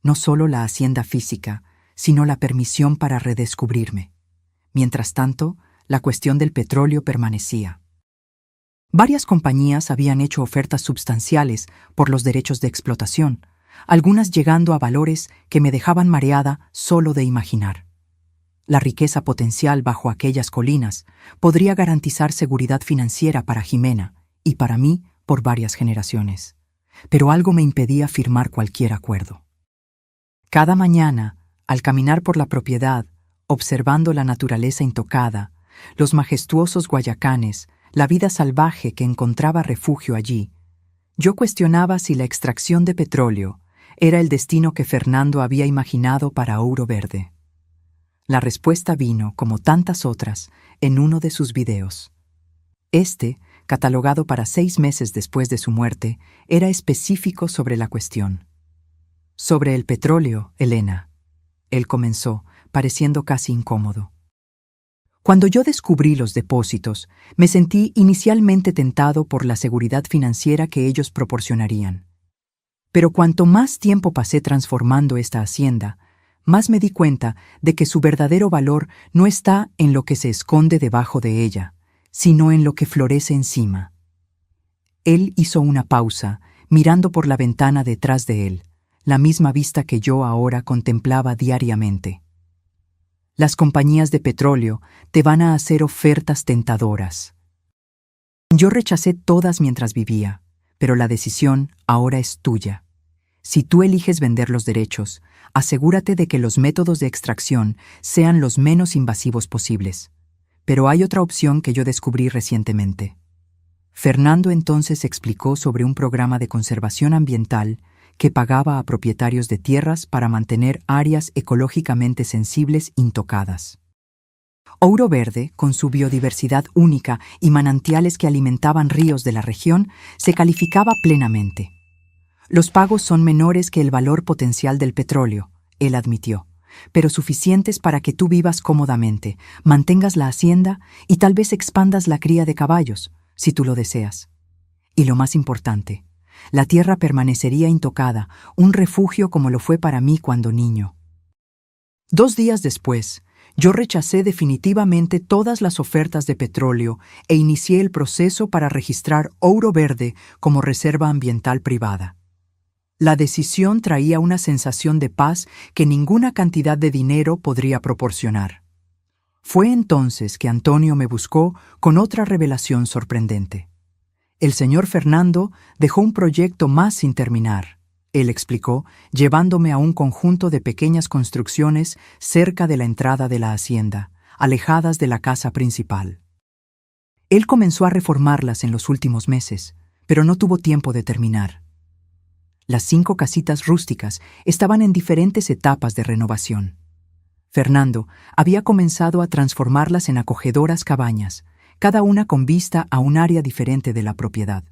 No solo la hacienda física, sino la permisión para redescubrirme. Mientras tanto, la cuestión del petróleo permanecía. Varias compañías habían hecho ofertas substanciales por los derechos de explotación, algunas llegando a valores que me dejaban mareada solo de imaginar. La riqueza potencial bajo aquellas colinas podría garantizar seguridad financiera para Jimena y para mí por varias generaciones. Pero algo me impedía firmar cualquier acuerdo. Cada mañana, al caminar por la propiedad, observando la naturaleza intocada, los majestuosos guayacanes, la vida salvaje que encontraba refugio allí, yo cuestionaba si la extracción de petróleo era el destino que Fernando había imaginado para Ouro Verde. La respuesta vino, como tantas otras, en uno de sus videos. Catalogado para 6 meses después de su muerte, era específico sobre la cuestión. Sobre el petróleo, Elena. Él comenzó, pareciendo casi incómodo. Cuando yo descubrí los depósitos, me sentí inicialmente tentado por la seguridad financiera que ellos proporcionarían. Pero cuanto más tiempo pasé transformando esta hacienda, más me di cuenta de que su verdadero valor no está en lo que se esconde debajo de ella, sino en lo que florece encima. Él hizo una pausa, mirando por la ventana detrás de él, la misma vista que yo ahora contemplaba diariamente. Las compañías de petróleo te van a hacer ofertas tentadoras. Yo rechacé todas mientras vivía, pero la decisión ahora es tuya. Si tú eliges vender los derechos, asegúrate de que los métodos de extracción sean los menos invasivos posibles. Pero hay otra opción que yo descubrí recientemente. Fernando entonces explicó sobre un programa de conservación ambiental que pagaba a propietarios de tierras para mantener áreas ecológicamente sensibles intocadas. Ouro Verde, con su biodiversidad única y manantiales que alimentaban ríos de la región, se calificaba plenamente. Los pagos son menores que el valor potencial del petróleo, él admitió, pero suficientes para que tú vivas cómodamente, mantengas la hacienda y tal vez expandas la cría de caballos, si tú lo deseas. Y lo más importante, la tierra permanecería intocada, un refugio como lo fue para mí cuando niño. 2 días después, yo rechacé definitivamente todas las ofertas de petróleo e inicié el proceso para registrar Ouro Verde como reserva ambiental privada. La decisión traía una sensación de paz que ninguna cantidad de dinero podría proporcionar. Fue entonces que Antonio me buscó con otra revelación sorprendente. El señor Fernando dejó un proyecto más sin terminar, él explicó, llevándome a un conjunto de pequeñas construcciones cerca de la entrada de la hacienda, alejadas de la casa principal. Él comenzó a reformarlas en los últimos meses, pero no tuvo tiempo de terminar. Las 5 casitas rústicas estaban en diferentes etapas de renovación. Fernando había comenzado a transformarlas en acogedoras cabañas, cada una con vista a un área diferente de la propiedad.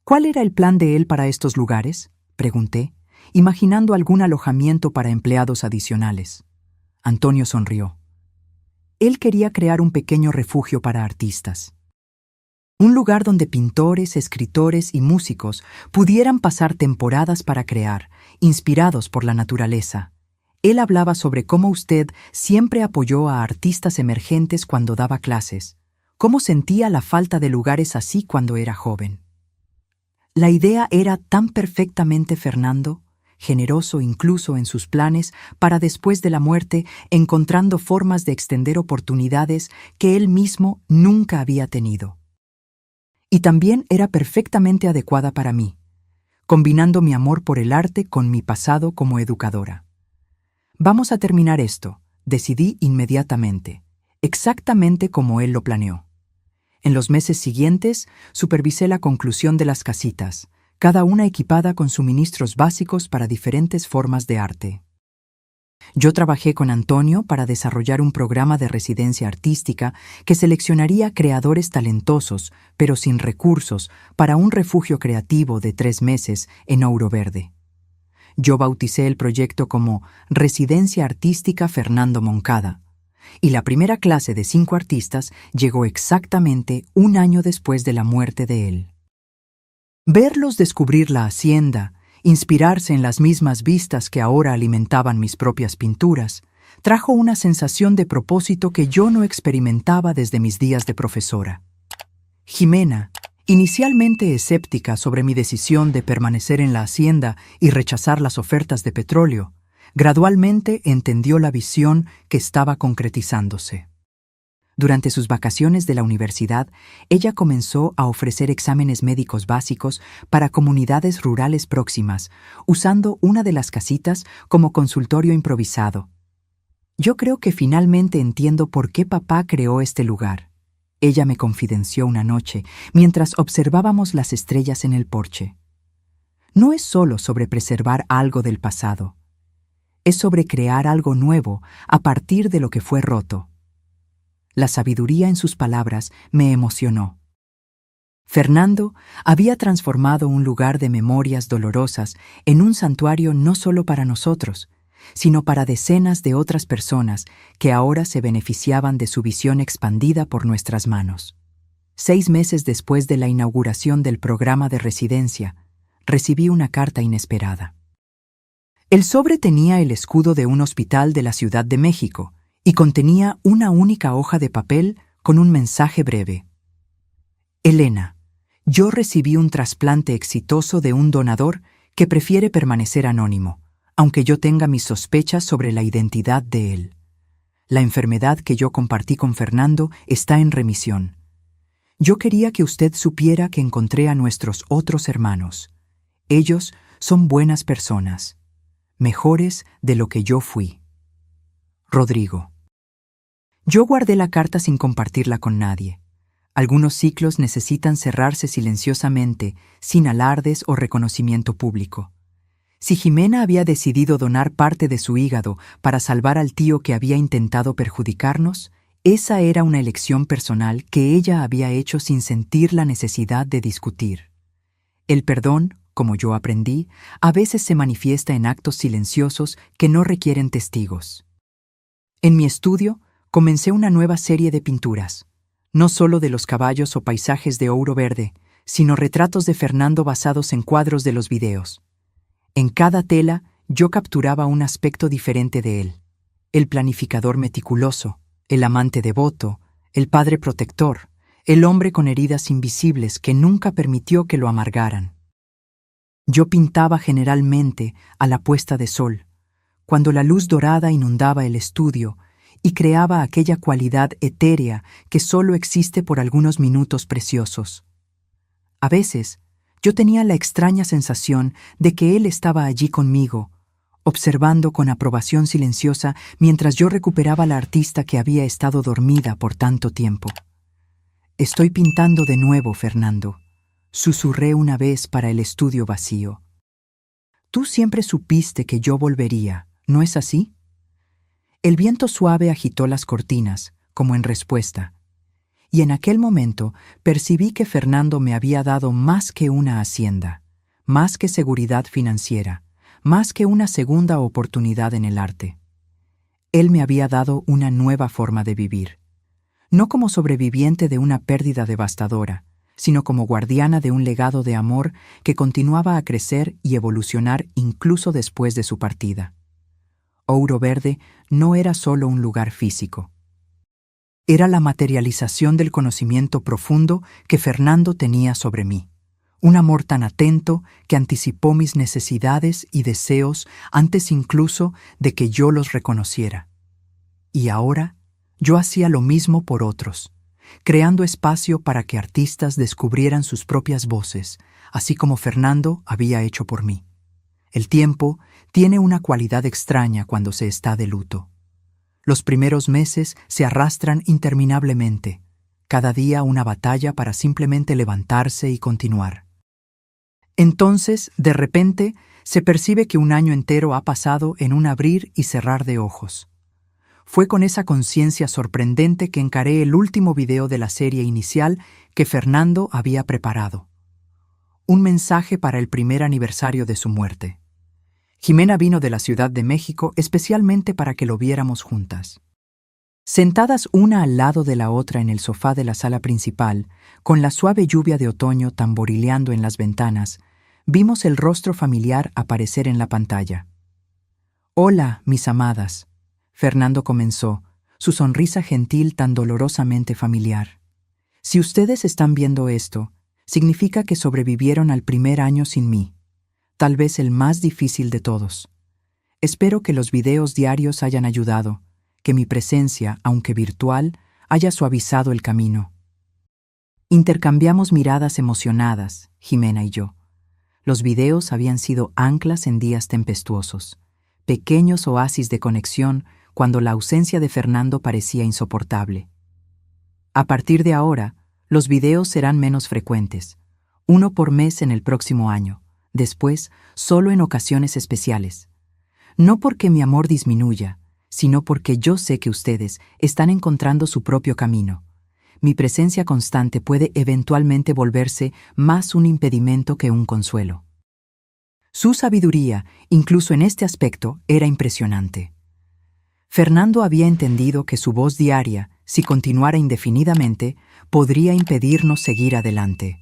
¿Cuál era el plan de él para estos lugares?, pregunté, imaginando algún alojamiento para empleados adicionales. Antonio sonrió. Él quería crear un pequeño refugio para artistas. Un lugar donde pintores, escritores y músicos pudieran pasar temporadas para crear, inspirados por la naturaleza. Él hablaba sobre cómo usted siempre apoyó a artistas emergentes cuando daba clases, cómo sentía la falta de lugares así cuando era joven. La idea era tan perfectamente Fernando, generoso incluso en sus planes para después de la muerte, encontrando formas de extender oportunidades que él mismo nunca había tenido. Y también era perfectamente adecuada para mí, combinando mi amor por el arte con mi pasado como educadora. Vamos a terminar esto, decidí inmediatamente, exactamente como él lo planeó. En los meses siguientes, supervisé la conclusión de las casitas, cada una equipada con suministros básicos para diferentes formas de arte. Yo trabajé con Antonio para desarrollar un programa de residencia artística que seleccionaría creadores talentosos, pero sin recursos, para un refugio creativo de 3 meses en Ouro Verde. Yo bauticé el proyecto como Residencia Artística Fernando Moncada, y la primera clase de 5 artistas llegó exactamente un año después de la muerte de él. Verlos descubrir la hacienda, inspirarse en las mismas vistas que ahora alimentaban mis propias pinturas, trajo una sensación de propósito que yo no experimentaba desde mis días de profesora. Jimena, inicialmente escéptica sobre mi decisión de permanecer en la hacienda y rechazar las ofertas de petróleo, gradualmente entendió la visión que estaba concretizándose. Durante sus vacaciones de la universidad, ella comenzó a ofrecer exámenes médicos básicos para comunidades rurales próximas, usando una de las casitas como consultorio improvisado. Yo creo que finalmente entiendo por qué papá creó este lugar. Ella me confidenció una noche, mientras observábamos las estrellas en el porche. No es solo sobre preservar algo del pasado. Es sobre crear algo nuevo a partir de lo que fue roto. La sabiduría en sus palabras me emocionó. Fernando había transformado un lugar de memorias dolorosas en un santuario no solo para nosotros, sino para decenas de otras personas que ahora se beneficiaban de su visión expandida por nuestras manos. 6 meses después de la inauguración del programa de residencia, recibí una carta inesperada. El sobre tenía el escudo de un hospital de la Ciudad de México y contenía una única hoja de papel con un mensaje breve. Elena, yo recibí un trasplante exitoso de un donador que prefiere permanecer anónimo, aunque yo tenga mis sospechas sobre la identidad de él. La enfermedad que yo compartí con Fernando está en remisión. Yo quería que usted supiera que encontré a nuestros otros hermanos. Ellos son buenas personas, mejores de lo que yo fui. Rodrigo. Yo guardé la carta sin compartirla con nadie. Algunos ciclos necesitan cerrarse silenciosamente, sin alardes o reconocimiento público. Si Jimena había decidido donar parte de su hígado para salvar al tío que había intentado perjudicarnos, esa era una elección personal que ella había hecho sin sentir la necesidad de discutir. El perdón, como yo aprendí, a veces se manifiesta en actos silenciosos que no requieren testigos. En mi estudio, comencé una nueva serie de pinturas, no solo de los caballos o paisajes de Ouro Verde, sino retratos de Fernando basados en cuadros de los videos. En cada tela, yo capturaba un aspecto diferente de él: el planificador meticuloso, el amante devoto, el padre protector, el hombre con heridas invisibles que nunca permitió que lo amargaran. Yo pintaba generalmente a la puesta de sol, cuando la luz dorada inundaba el estudio y creaba aquella cualidad etérea que solo existe por algunos minutos preciosos. A veces, yo tenía la extraña sensación de que él estaba allí conmigo, observando con aprobación silenciosa mientras yo recuperaba a la artista que había estado dormida por tanto tiempo. «Estoy pintando de nuevo, Fernando», susurré una vez para el estudio vacío. «Tú siempre supiste que yo volvería, ¿no es así?» El viento suave agitó las cortinas, como en respuesta, y en aquel momento percibí que Fernando me había dado más que una hacienda, más que seguridad financiera, más que una segunda oportunidad en el arte. Él me había dado una nueva forma de vivir, no como sobreviviente de una pérdida devastadora, sino como guardiana de un legado de amor que continuaba a crecer y evolucionar incluso después de su partida. Ouro Verde no era solo un lugar físico. Era la materialización del conocimiento profundo que Fernando tenía sobre mí. Un amor tan atento que anticipó mis necesidades y deseos antes incluso de que yo los reconociera. Y ahora yo hacía lo mismo por otros, creando espacio para que artistas descubrieran sus propias voces, así como Fernando había hecho por mí. El tiempo tiene una cualidad extraña cuando se está de luto. Los primeros meses se arrastran interminablemente, cada día una batalla para simplemente levantarse y continuar. Entonces, de repente, se percibe que un año entero ha pasado en un abrir y cerrar de ojos. Fue con esa conciencia sorprendente que encaré el último video de la serie inicial que Fernando había preparado. Un mensaje para el primer aniversario de su muerte. Jimena vino de la Ciudad de México especialmente para que lo viéramos juntas. Sentadas una al lado de la otra en el sofá de la sala principal, con la suave lluvia de otoño tamborileando en las ventanas, vimos el rostro familiar aparecer en la pantalla. «Hola, mis amadas», Fernando comenzó, su sonrisa gentil tan dolorosamente familiar. «Si ustedes están viendo esto, significa que sobrevivieron al primer año sin mí, tal vez el más difícil de todos. Espero que los videos diarios hayan ayudado, que mi presencia, aunque virtual, haya suavizado el camino». Intercambiamos miradas emocionadas, Jimena y yo. Los videos habían sido anclas en días tempestuosos, pequeños oasis de conexión cuando la ausencia de Fernando parecía insoportable. A partir de ahora, los videos serán menos frecuentes, 1 por mes en el próximo año, después solo en ocasiones especiales. No porque mi amor disminuya, sino porque yo sé que ustedes están encontrando su propio camino. Mi presencia constante puede eventualmente volverse más un impedimento que un consuelo. Su sabiduría, incluso en este aspecto, era impresionante. Fernando había entendido que su voz diaria, si continuara indefinidamente, podría impedirnos seguir adelante.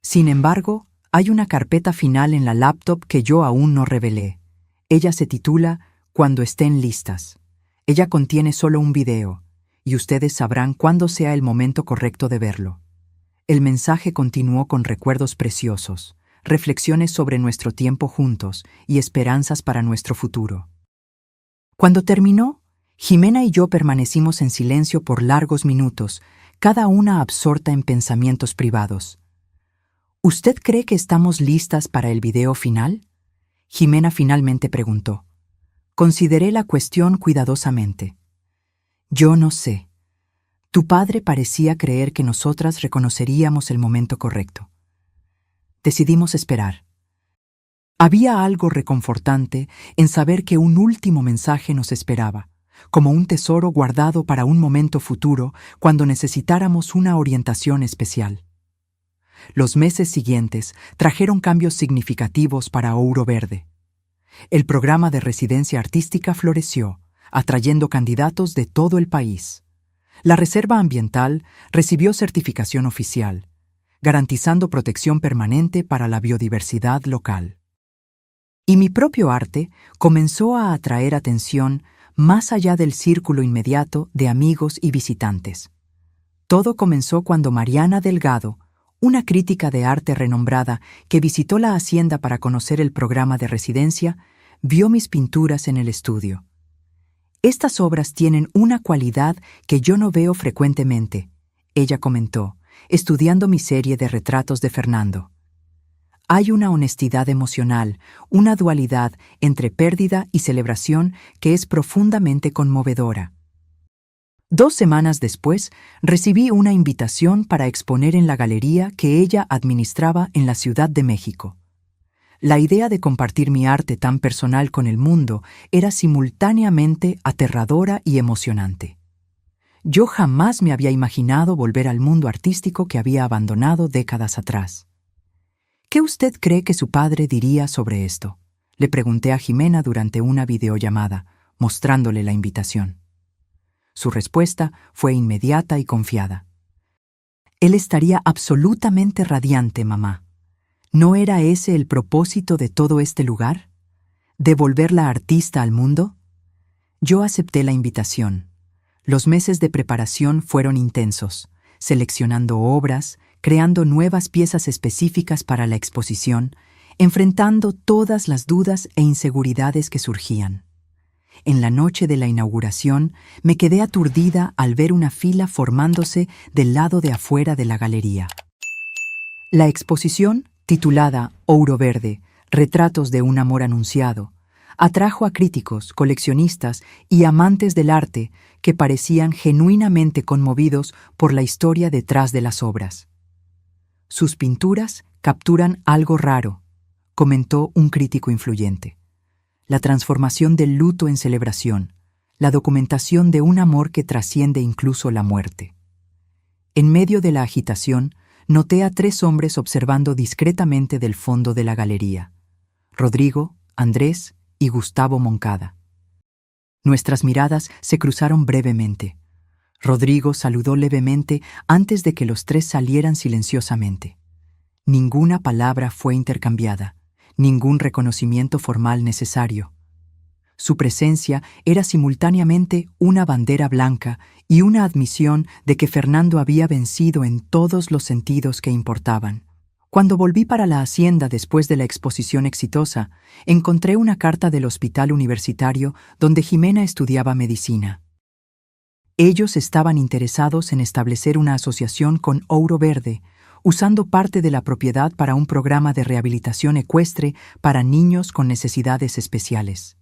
Sin embargo, hay una carpeta final en la laptop que yo aún no revelé. Ella se titula «Cuando estén listas». Ella contiene solo un video, y ustedes sabrán cuándo sea el momento correcto de verlo. El mensaje continuó con recuerdos preciosos, reflexiones sobre nuestro tiempo juntos y esperanzas para nuestro futuro. Cuando terminó, Jimena y yo permanecimos en silencio por largos minutos, cada una absorta en pensamientos privados. ¿Usted cree que estamos listas para el video final?, Jimena finalmente preguntó. Consideré la cuestión cuidadosamente. Yo no sé. Tu padre parecía creer que nosotras reconoceríamos el momento correcto. Decidimos esperar. Había algo reconfortante en saber que un último mensaje nos esperaba, como un tesoro guardado para un momento futuro cuando necesitáramos una orientación especial. Los meses siguientes trajeron cambios significativos para Ouro Verde. El programa de residencia artística floreció, atrayendo candidatos de todo el país. La Reserva Ambiental recibió certificación oficial, garantizando protección permanente para la biodiversidad local. Y mi propio arte comenzó a atraer atención más allá del círculo inmediato de amigos y visitantes. Todo comenzó cuando Mariana Delgado, una crítica de arte renombrada que visitó la hacienda para conocer el programa de residencia, vio mis pinturas en el estudio. Estas obras tienen una cualidad que yo no veo frecuentemente, ella comentó, estudiando mi serie de retratos de Fernando. Hay una honestidad emocional, una dualidad entre pérdida y celebración que es profundamente conmovedora. 2 semanas después, recibí una invitación para exponer en la galería que ella administraba en la Ciudad de México. La idea de compartir mi arte tan personal con el mundo era simultáneamente aterradora y emocionante. Yo jamás me había imaginado volver al mundo artístico que había abandonado décadas atrás. ¿Qué usted cree que su padre diría sobre esto?, le pregunté a Jimena durante una videollamada, mostrándole la invitación. Su respuesta fue inmediata y confiada. Él estaría absolutamente radiante, mamá. ¿No era ese el propósito de todo este lugar? ¿Devolver la artista al mundo? Yo acepté la invitación. Los meses de preparación fueron intensos, seleccionando obras, creando nuevas piezas específicas para la exposición, enfrentando todas las dudas e inseguridades que surgían. En la noche de la inauguración, me quedé aturdida al ver una fila formándose del lado de afuera de la galería. La exposición, titulada Ouro Verde, Retratos de un amor anunciado, atrajo a críticos, coleccionistas y amantes del arte que parecían genuinamente conmovidos por la historia detrás de las obras. Sus pinturas capturan algo raro, comentó un crítico influyente. La transformación del luto en celebración, la documentación de un amor que trasciende incluso la muerte. En medio de la agitación, noté a 3 hombres observando discretamente del fondo de la galería: Rodrigo, Andrés y Gustavo Moncada. Nuestras miradas se cruzaron brevemente. Rodrigo saludó levemente antes de que los tres salieran silenciosamente. Ninguna palabra fue intercambiada, ningún reconocimiento formal necesario. Su presencia era simultáneamente una bandera blanca y una admisión de que Fernando había vencido en todos los sentidos que importaban. Cuando volví para la hacienda después de la exposición exitosa, encontré una carta del hospital universitario donde Jimena estudiaba medicina. Ellos estaban interesados en establecer una asociación con Ouro Verde, usando parte de la propiedad para un programa de rehabilitación ecuestre para niños con necesidades especiales.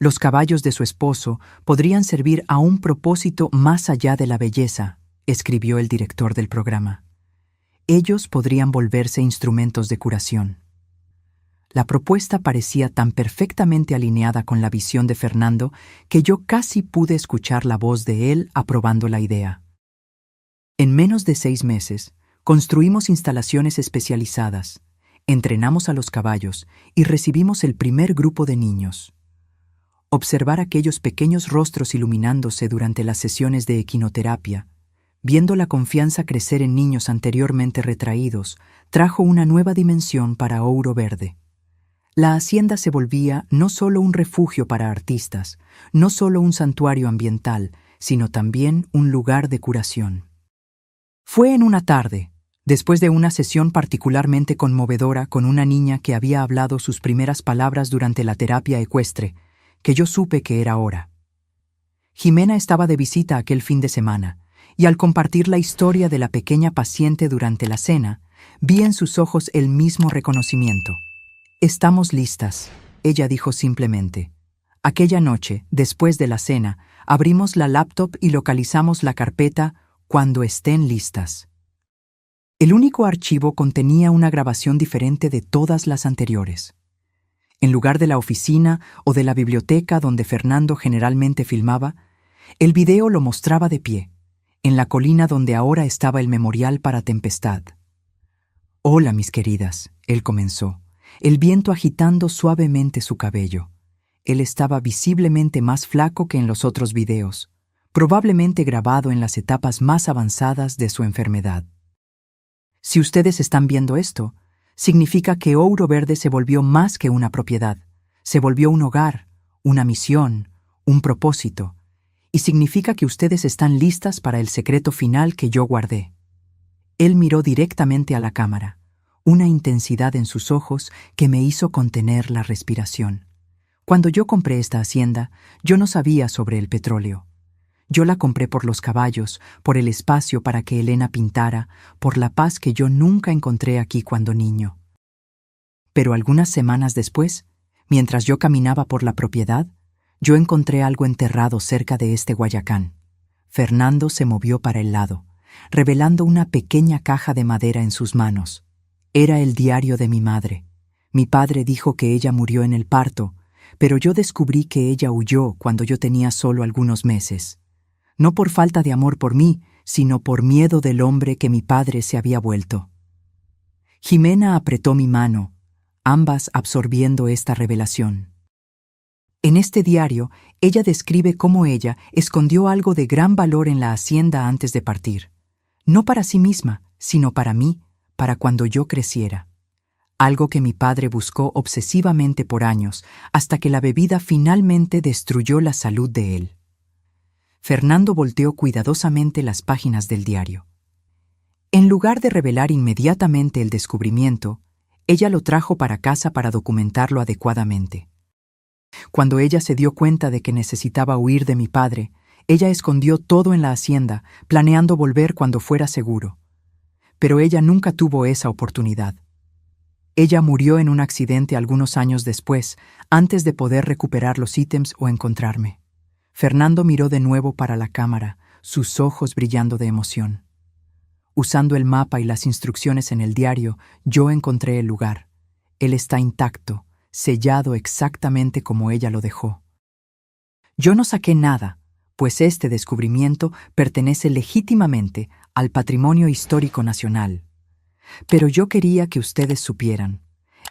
Los caballos de su esposo podrían servir a un propósito más allá de la belleza, escribió el director del programa. Ellos podrían volverse instrumentos de curación. La propuesta parecía tan perfectamente alineada con la visión de Fernando que yo casi pude escuchar la voz de él aprobando la idea. En menos de 6 meses, construimos instalaciones especializadas, entrenamos a los caballos y recibimos el primer grupo de niños. Observar aquellos pequeños rostros iluminándose durante las sesiones de equinoterapia, viendo la confianza crecer en niños anteriormente retraídos, trajo una nueva dimensión para Ouro Verde. La hacienda se volvía no solo un refugio para artistas, no solo un santuario ambiental, sino también un lugar de curación. Fue en una tarde, después de una sesión particularmente conmovedora con una niña que había hablado sus primeras palabras durante la terapia ecuestre, que yo supe que era hora. Jimena estaba de visita aquel fin de semana, y al compartir la historia de la pequeña paciente durante la cena, vi en sus ojos el mismo reconocimiento. «Estamos listas», ella dijo simplemente. Aquella noche, después de la cena, abrimos la laptop y localizamos la carpeta «Cuando estén listas». El único archivo contenía una grabación diferente de todas las anteriores. En lugar de la oficina o de la biblioteca donde Fernando generalmente filmaba, el video lo mostraba de pie, en la colina donde ahora estaba el memorial para Tempestad. «Hola, mis queridas», él comenzó, el viento agitando suavemente su cabello. Él estaba visiblemente más flaco que en los otros videos, probablemente grabado en las etapas más avanzadas de su enfermedad. Si ustedes están viendo esto, significa que Ouro Verde se volvió más que una propiedad, se volvió un hogar, una misión, un propósito, y significa que ustedes están listas para el secreto final que yo guardé. Él miró directamente a la cámara, una intensidad en sus ojos que me hizo contener la respiración. Cuando yo compré esta hacienda, yo no sabía sobre el petróleo. Yo la compré por los caballos, por el espacio para que Elena pintara, por la paz que yo nunca encontré aquí cuando niño. Pero algunas semanas después, mientras yo caminaba por la propiedad, yo encontré algo enterrado cerca de este guayacán. Fernando se movió para el lado, revelando una pequeña caja de madera en sus manos. Era el diario de mi madre. Mi padre dijo que ella murió en el parto, pero yo descubrí que ella huyó cuando yo tenía solo algunos meses. No por falta de amor por mí, sino por miedo del hombre que mi padre se había vuelto. Jimena apretó mi mano, ambas absorbiendo esta revelación. En este diario, ella describe cómo ella escondió algo de gran valor en la hacienda antes de partir. No para sí misma, sino para mí, para cuando yo creciera. Algo que mi padre buscó obsesivamente por años, hasta que la bebida finalmente destruyó la salud de él. Fernando volteó cuidadosamente las páginas del diario. En lugar de revelar inmediatamente el descubrimiento, ella lo trajo para casa para documentarlo adecuadamente. Cuando ella se dio cuenta de que necesitaba huir de mi padre, ella escondió todo en la hacienda, planeando volver cuando fuera seguro. Pero ella nunca tuvo esa oportunidad. Ella murió en un accidente algunos años después, antes de poder recuperar los ítems o encontrarme. Fernando miró de nuevo para la cámara, sus ojos brillando de emoción. Usando el mapa y las instrucciones en el diario, yo encontré el lugar. Él está intacto, sellado exactamente como ella lo dejó. Yo no saqué nada, pues este descubrimiento pertenece legítimamente al patrimonio histórico nacional. Pero yo quería que ustedes supieran.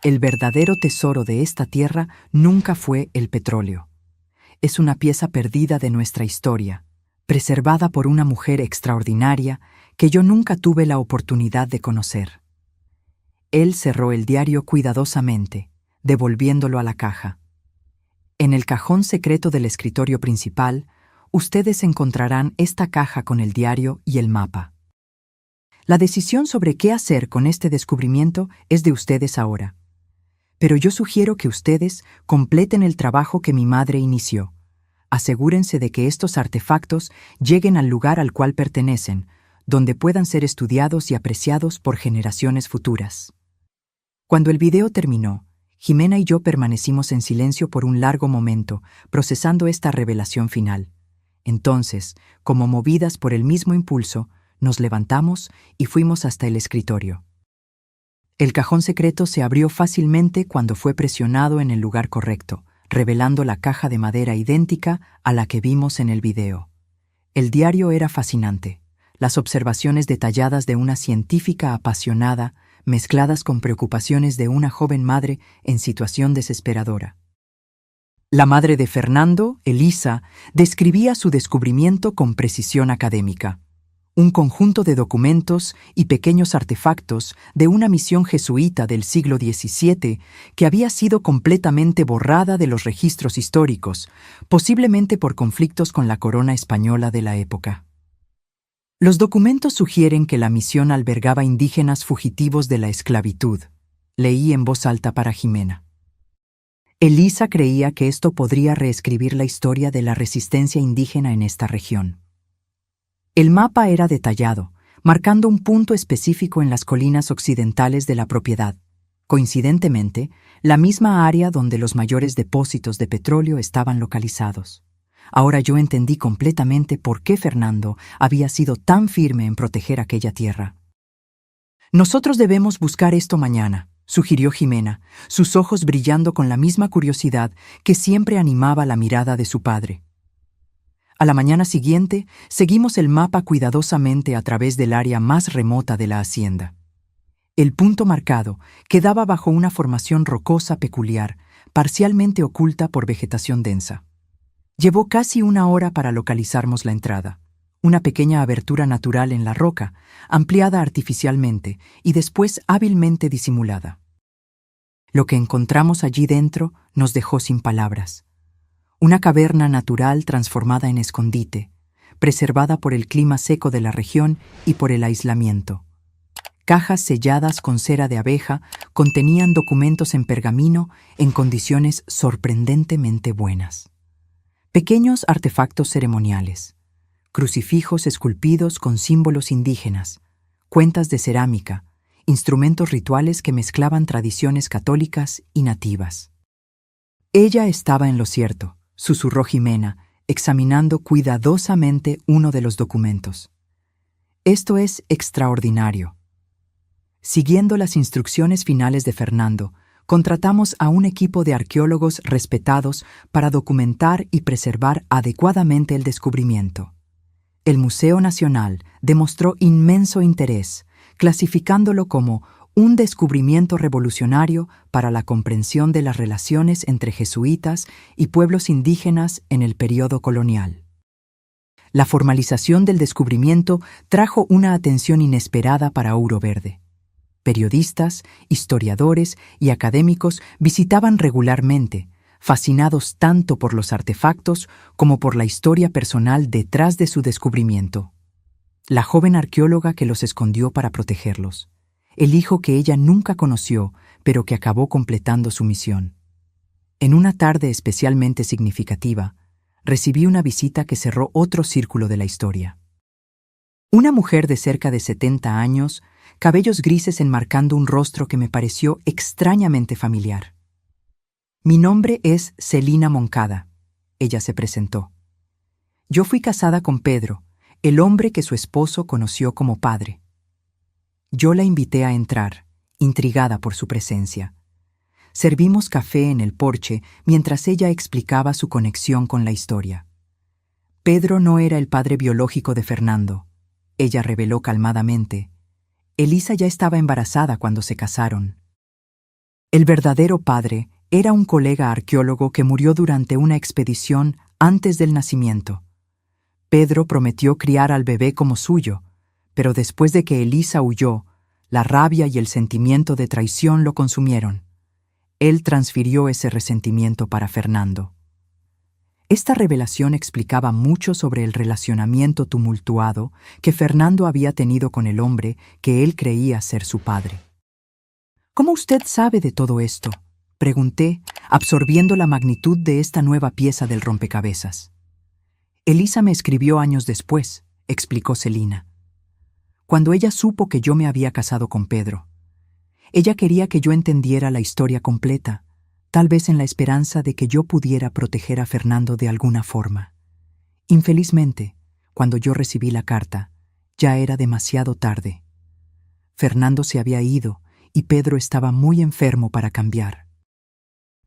El verdadero tesoro de esta tierra nunca fue el petróleo. Es una pieza perdida de nuestra historia, preservada por una mujer extraordinaria que yo nunca tuve la oportunidad de conocer. Él cerró el diario cuidadosamente, devolviéndolo a la caja. En el cajón secreto del escritorio principal, ustedes encontrarán esta caja con el diario y el mapa. La decisión sobre qué hacer con este descubrimiento es de ustedes ahora. Pero yo sugiero que ustedes completen el trabajo que mi madre inició. Asegúrense de que estos artefactos lleguen al lugar al cual pertenecen, donde puedan ser estudiados y apreciados por generaciones futuras. Cuando el video terminó, Jimena y yo permanecimos en silencio por un largo momento, procesando esta revelación final. Entonces, como movidas por el mismo impulso, nos levantamos y fuimos hasta el escritorio. El cajón secreto se abrió fácilmente cuando fue presionado en el lugar correcto, revelando la caja de madera idéntica a la que vimos en el video. El diario era fascinante. Las observaciones detalladas de una científica apasionada, mezcladas con preocupaciones de una joven madre en situación desesperadora. La madre de Fernando, Elisa, describía su descubrimiento con precisión académica. Un conjunto de documentos y pequeños artefactos de una misión jesuita del siglo XVII que había sido completamente borrada de los registros históricos, posiblemente por conflictos con la corona española de la época. Los documentos sugieren que la misión albergaba indígenas fugitivos de la esclavitud. Leí en voz alta para Jimena. Elisa creía que esto podría reescribir la historia de la resistencia indígena en esta región. El mapa era detallado, marcando un punto específico en las colinas occidentales de la propiedad, coincidentemente, la misma área donde los mayores depósitos de petróleo estaban localizados. Ahora yo entendí completamente por qué Fernando había sido tan firme en proteger aquella tierra. Nosotros debemos buscar esto mañana, sugirió Jimena, sus ojos brillando con la misma curiosidad que siempre animaba la mirada de su padre. A la mañana siguiente, seguimos el mapa cuidadosamente a través del área más remota de la hacienda. El punto marcado quedaba bajo una formación rocosa peculiar, parcialmente oculta por vegetación densa. Llevó casi una hora para localizarmos la entrada, una pequeña abertura natural en la roca, ampliada artificialmente y después hábilmente disimulada. Lo que encontramos allí dentro nos dejó sin palabras. Una caverna natural transformada en escondite, preservada por el clima seco de la región y por el aislamiento. Cajas selladas con cera de abeja contenían documentos en pergamino en condiciones sorprendentemente buenas. Pequeños artefactos ceremoniales, crucifijos esculpidos con símbolos indígenas, cuentas de cerámica, instrumentos rituales que mezclaban tradiciones católicas y nativas. Ella estaba en lo cierto, susurró Jimena, examinando cuidadosamente uno de los documentos. Esto es extraordinario. Siguiendo las instrucciones finales de Fernando, contratamos a un equipo de arqueólogos respetados para documentar y preservar adecuadamente el descubrimiento. El Museo Nacional demostró inmenso interés, clasificándolo como un descubrimiento revolucionario para la comprensión de las relaciones entre jesuitas y pueblos indígenas en el período colonial. La formalización del descubrimiento trajo una atención inesperada para Ouro Verde. Periodistas, historiadores y académicos visitaban regularmente, fascinados tanto por los artefactos como por la historia personal detrás de su descubrimiento. La joven arqueóloga que los escondió para protegerlos. El hijo que ella nunca conoció, pero que acabó completando su misión. En una tarde especialmente significativa, recibí una visita que cerró otro círculo de la historia. Una mujer de cerca de 70 años, cabellos grises enmarcando un rostro que me pareció extrañamente familiar. Mi nombre es Celina Moncada, ella se presentó. Yo fui casada con Pedro, el hombre que su esposo conoció como padre. Yo la invité a entrar, intrigada por su presencia. Servimos café en el porche mientras ella explicaba su conexión con la historia. Pedro no era el padre biológico de Fernando, ella reveló calmadamente. Elisa ya estaba embarazada cuando se casaron. El verdadero padre era un colega arqueólogo que murió durante una expedición antes del nacimiento. Pedro prometió criar al bebé como suyo, pero después de que Elisa huyó, la rabia y el sentimiento de traición lo consumieron. Él transfirió ese resentimiento para Fernando. Esta revelación explicaba mucho sobre el relacionamiento tumultuado que Fernando había tenido con el hombre que él creía ser su padre. ¿Cómo usted sabe de todo esto?, pregunté, absorbiendo la magnitud de esta nueva pieza del rompecabezas. Elisa me escribió años después, explicó Celina. Cuando ella supo que yo me había casado con Pedro. Ella quería que yo entendiera la historia completa, tal vez en la esperanza de que yo pudiera proteger a Fernando de alguna forma. Infelizmente, cuando yo recibí la carta, ya era demasiado tarde. Fernando se había ido y Pedro estaba muy enfermo para cambiar.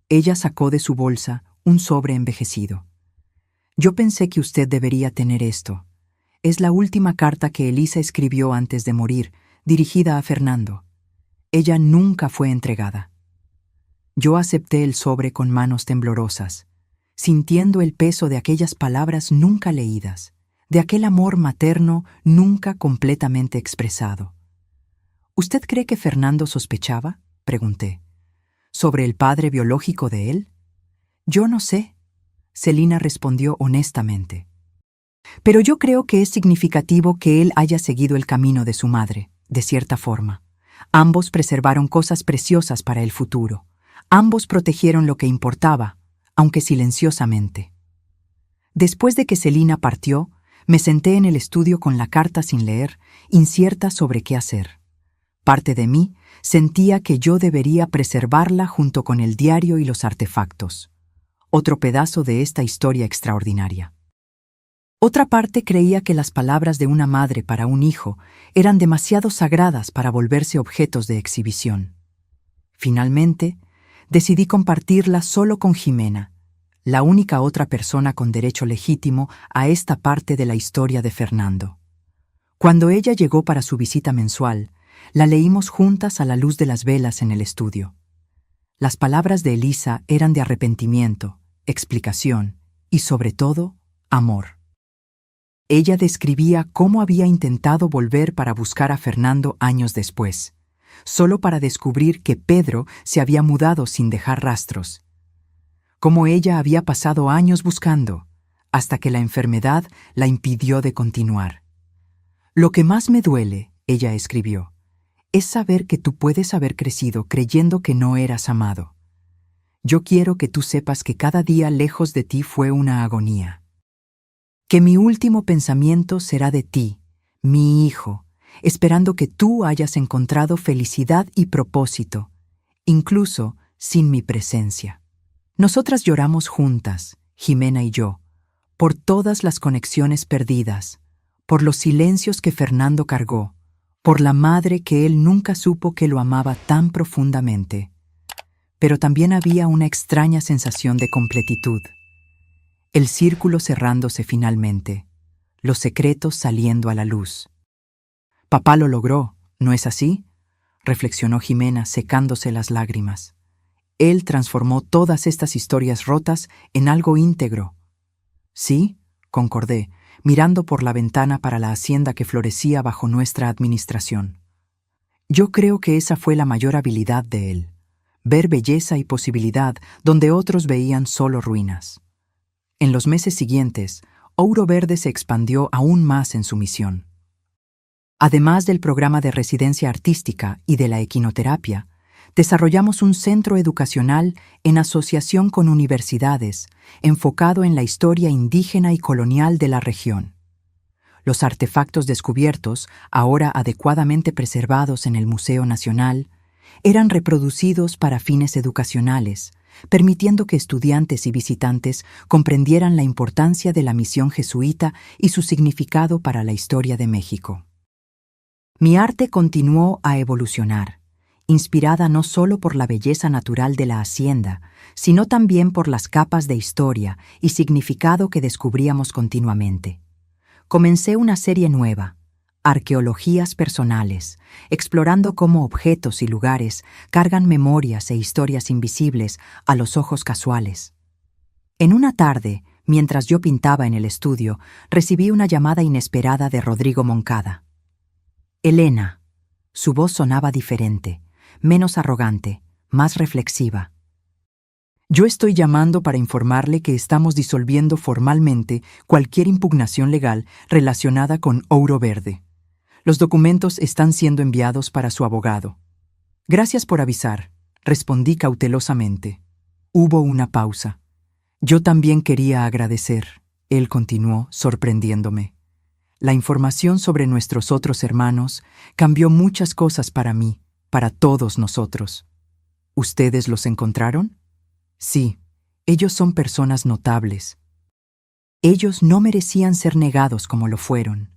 Ella sacó de su bolsa un sobre envejecido. Yo pensé que usted debería tener esto. Es la última carta que Elisa escribió antes de morir, dirigida a Fernando. Ella nunca fue entregada. Yo acepté el sobre con manos temblorosas, sintiendo el peso de aquellas palabras nunca leídas, de aquel amor materno nunca completamente expresado. ¿Usted cree que Fernando sospechaba?, pregunté. ¿Sobre el padre biológico de él? Yo no sé, Celina respondió honestamente. Pero yo creo que es significativo que él haya seguido el camino de su madre, de cierta forma. Ambos preservaron cosas preciosas para el futuro. Ambos protegieron lo que importaba, aunque silenciosamente. Después de que Celina partió, me senté en el estudio con la carta sin leer, incierta sobre qué hacer. Parte de mí sentía que yo debería preservarla junto con el diario y los artefactos. Otro pedazo de esta historia extraordinaria. Otra parte creía que las palabras de una madre para un hijo eran demasiado sagradas para volverse objetos de exhibición. Finalmente, decidí compartirla solo con Jimena, la única otra persona con derecho legítimo a esta parte de la historia de Fernando. Cuando ella llegó para su visita mensual, la leímos juntas a la luz de las velas en el estudio. Las palabras de Elisa eran de arrepentimiento, explicación y, sobre todo, amor. Ella describía cómo había intentado volver para buscar a Fernando años después, solo para descubrir que Pedro se había mudado sin dejar rastros. Cómo ella había pasado años buscando, hasta que la enfermedad la impidió de continuar. Lo que más me duele, ella escribió, es saber que tú puedes haber crecido creyendo que no eras amado. Yo quiero que tú sepas que cada día lejos de ti fue una agonía. Que mi último pensamiento será de ti, mi hijo, esperando que tú hayas encontrado felicidad y propósito, incluso sin mi presencia. Nosotras lloramos juntas, Jimena y yo, por todas las conexiones perdidas, por los silencios que Fernando cargó, por la madre que él nunca supo que lo amaba tan profundamente. Pero también había una extraña sensación de completitud. El círculo cerrándose finalmente, los secretos saliendo a la luz. Papá lo logró, ¿no es así?, reflexionó Jimena secándose las lágrimas. Él transformó todas estas historias rotas en algo íntegro. Sí, concordé, mirando por la ventana para la hacienda que florecía bajo nuestra administración. Yo creo que esa fue la mayor habilidad de él, ver belleza y posibilidad donde otros veían solo ruinas. En los meses siguientes, Ouro Verde se expandió aún más en su misión. Además del programa de residencia artística y de la equinoterapia, desarrollamos un centro educacional en asociación con universidades, enfocado en la historia indígena y colonial de la región. Los artefactos descubiertos, ahora adecuadamente preservados en el Museo Nacional, eran reproducidos para fines educacionales, permitiendo que estudiantes y visitantes comprendieran la importancia de la misión jesuita y su significado para la historia de México. Mi arte continuó a evolucionar, inspirada no solo por la belleza natural de la hacienda, sino también por las capas de historia y significado que descubríamos continuamente. Comencé una serie nueva, arqueologías personales, explorando cómo objetos y lugares cargan memorias e historias invisibles a los ojos casuales. En una tarde, mientras yo pintaba en el estudio, recibí una llamada inesperada de Rodrigo Moncada. Elena. Su voz sonaba diferente, menos arrogante, más reflexiva. Yo estoy llamando para informarle que estamos disolviendo formalmente cualquier impugnación legal relacionada con Ouro Verde. Los documentos están siendo enviados para su abogado. Gracias por avisar, respondí cautelosamente. Hubo una pausa. Yo también quería agradecer, él continuó, sorprendiéndome. La información sobre nuestros otros hermanos cambió muchas cosas para mí, para todos nosotros. ¿Ustedes los encontraron? Sí, ellos son personas notables. Ellos no merecían ser negados como lo fueron.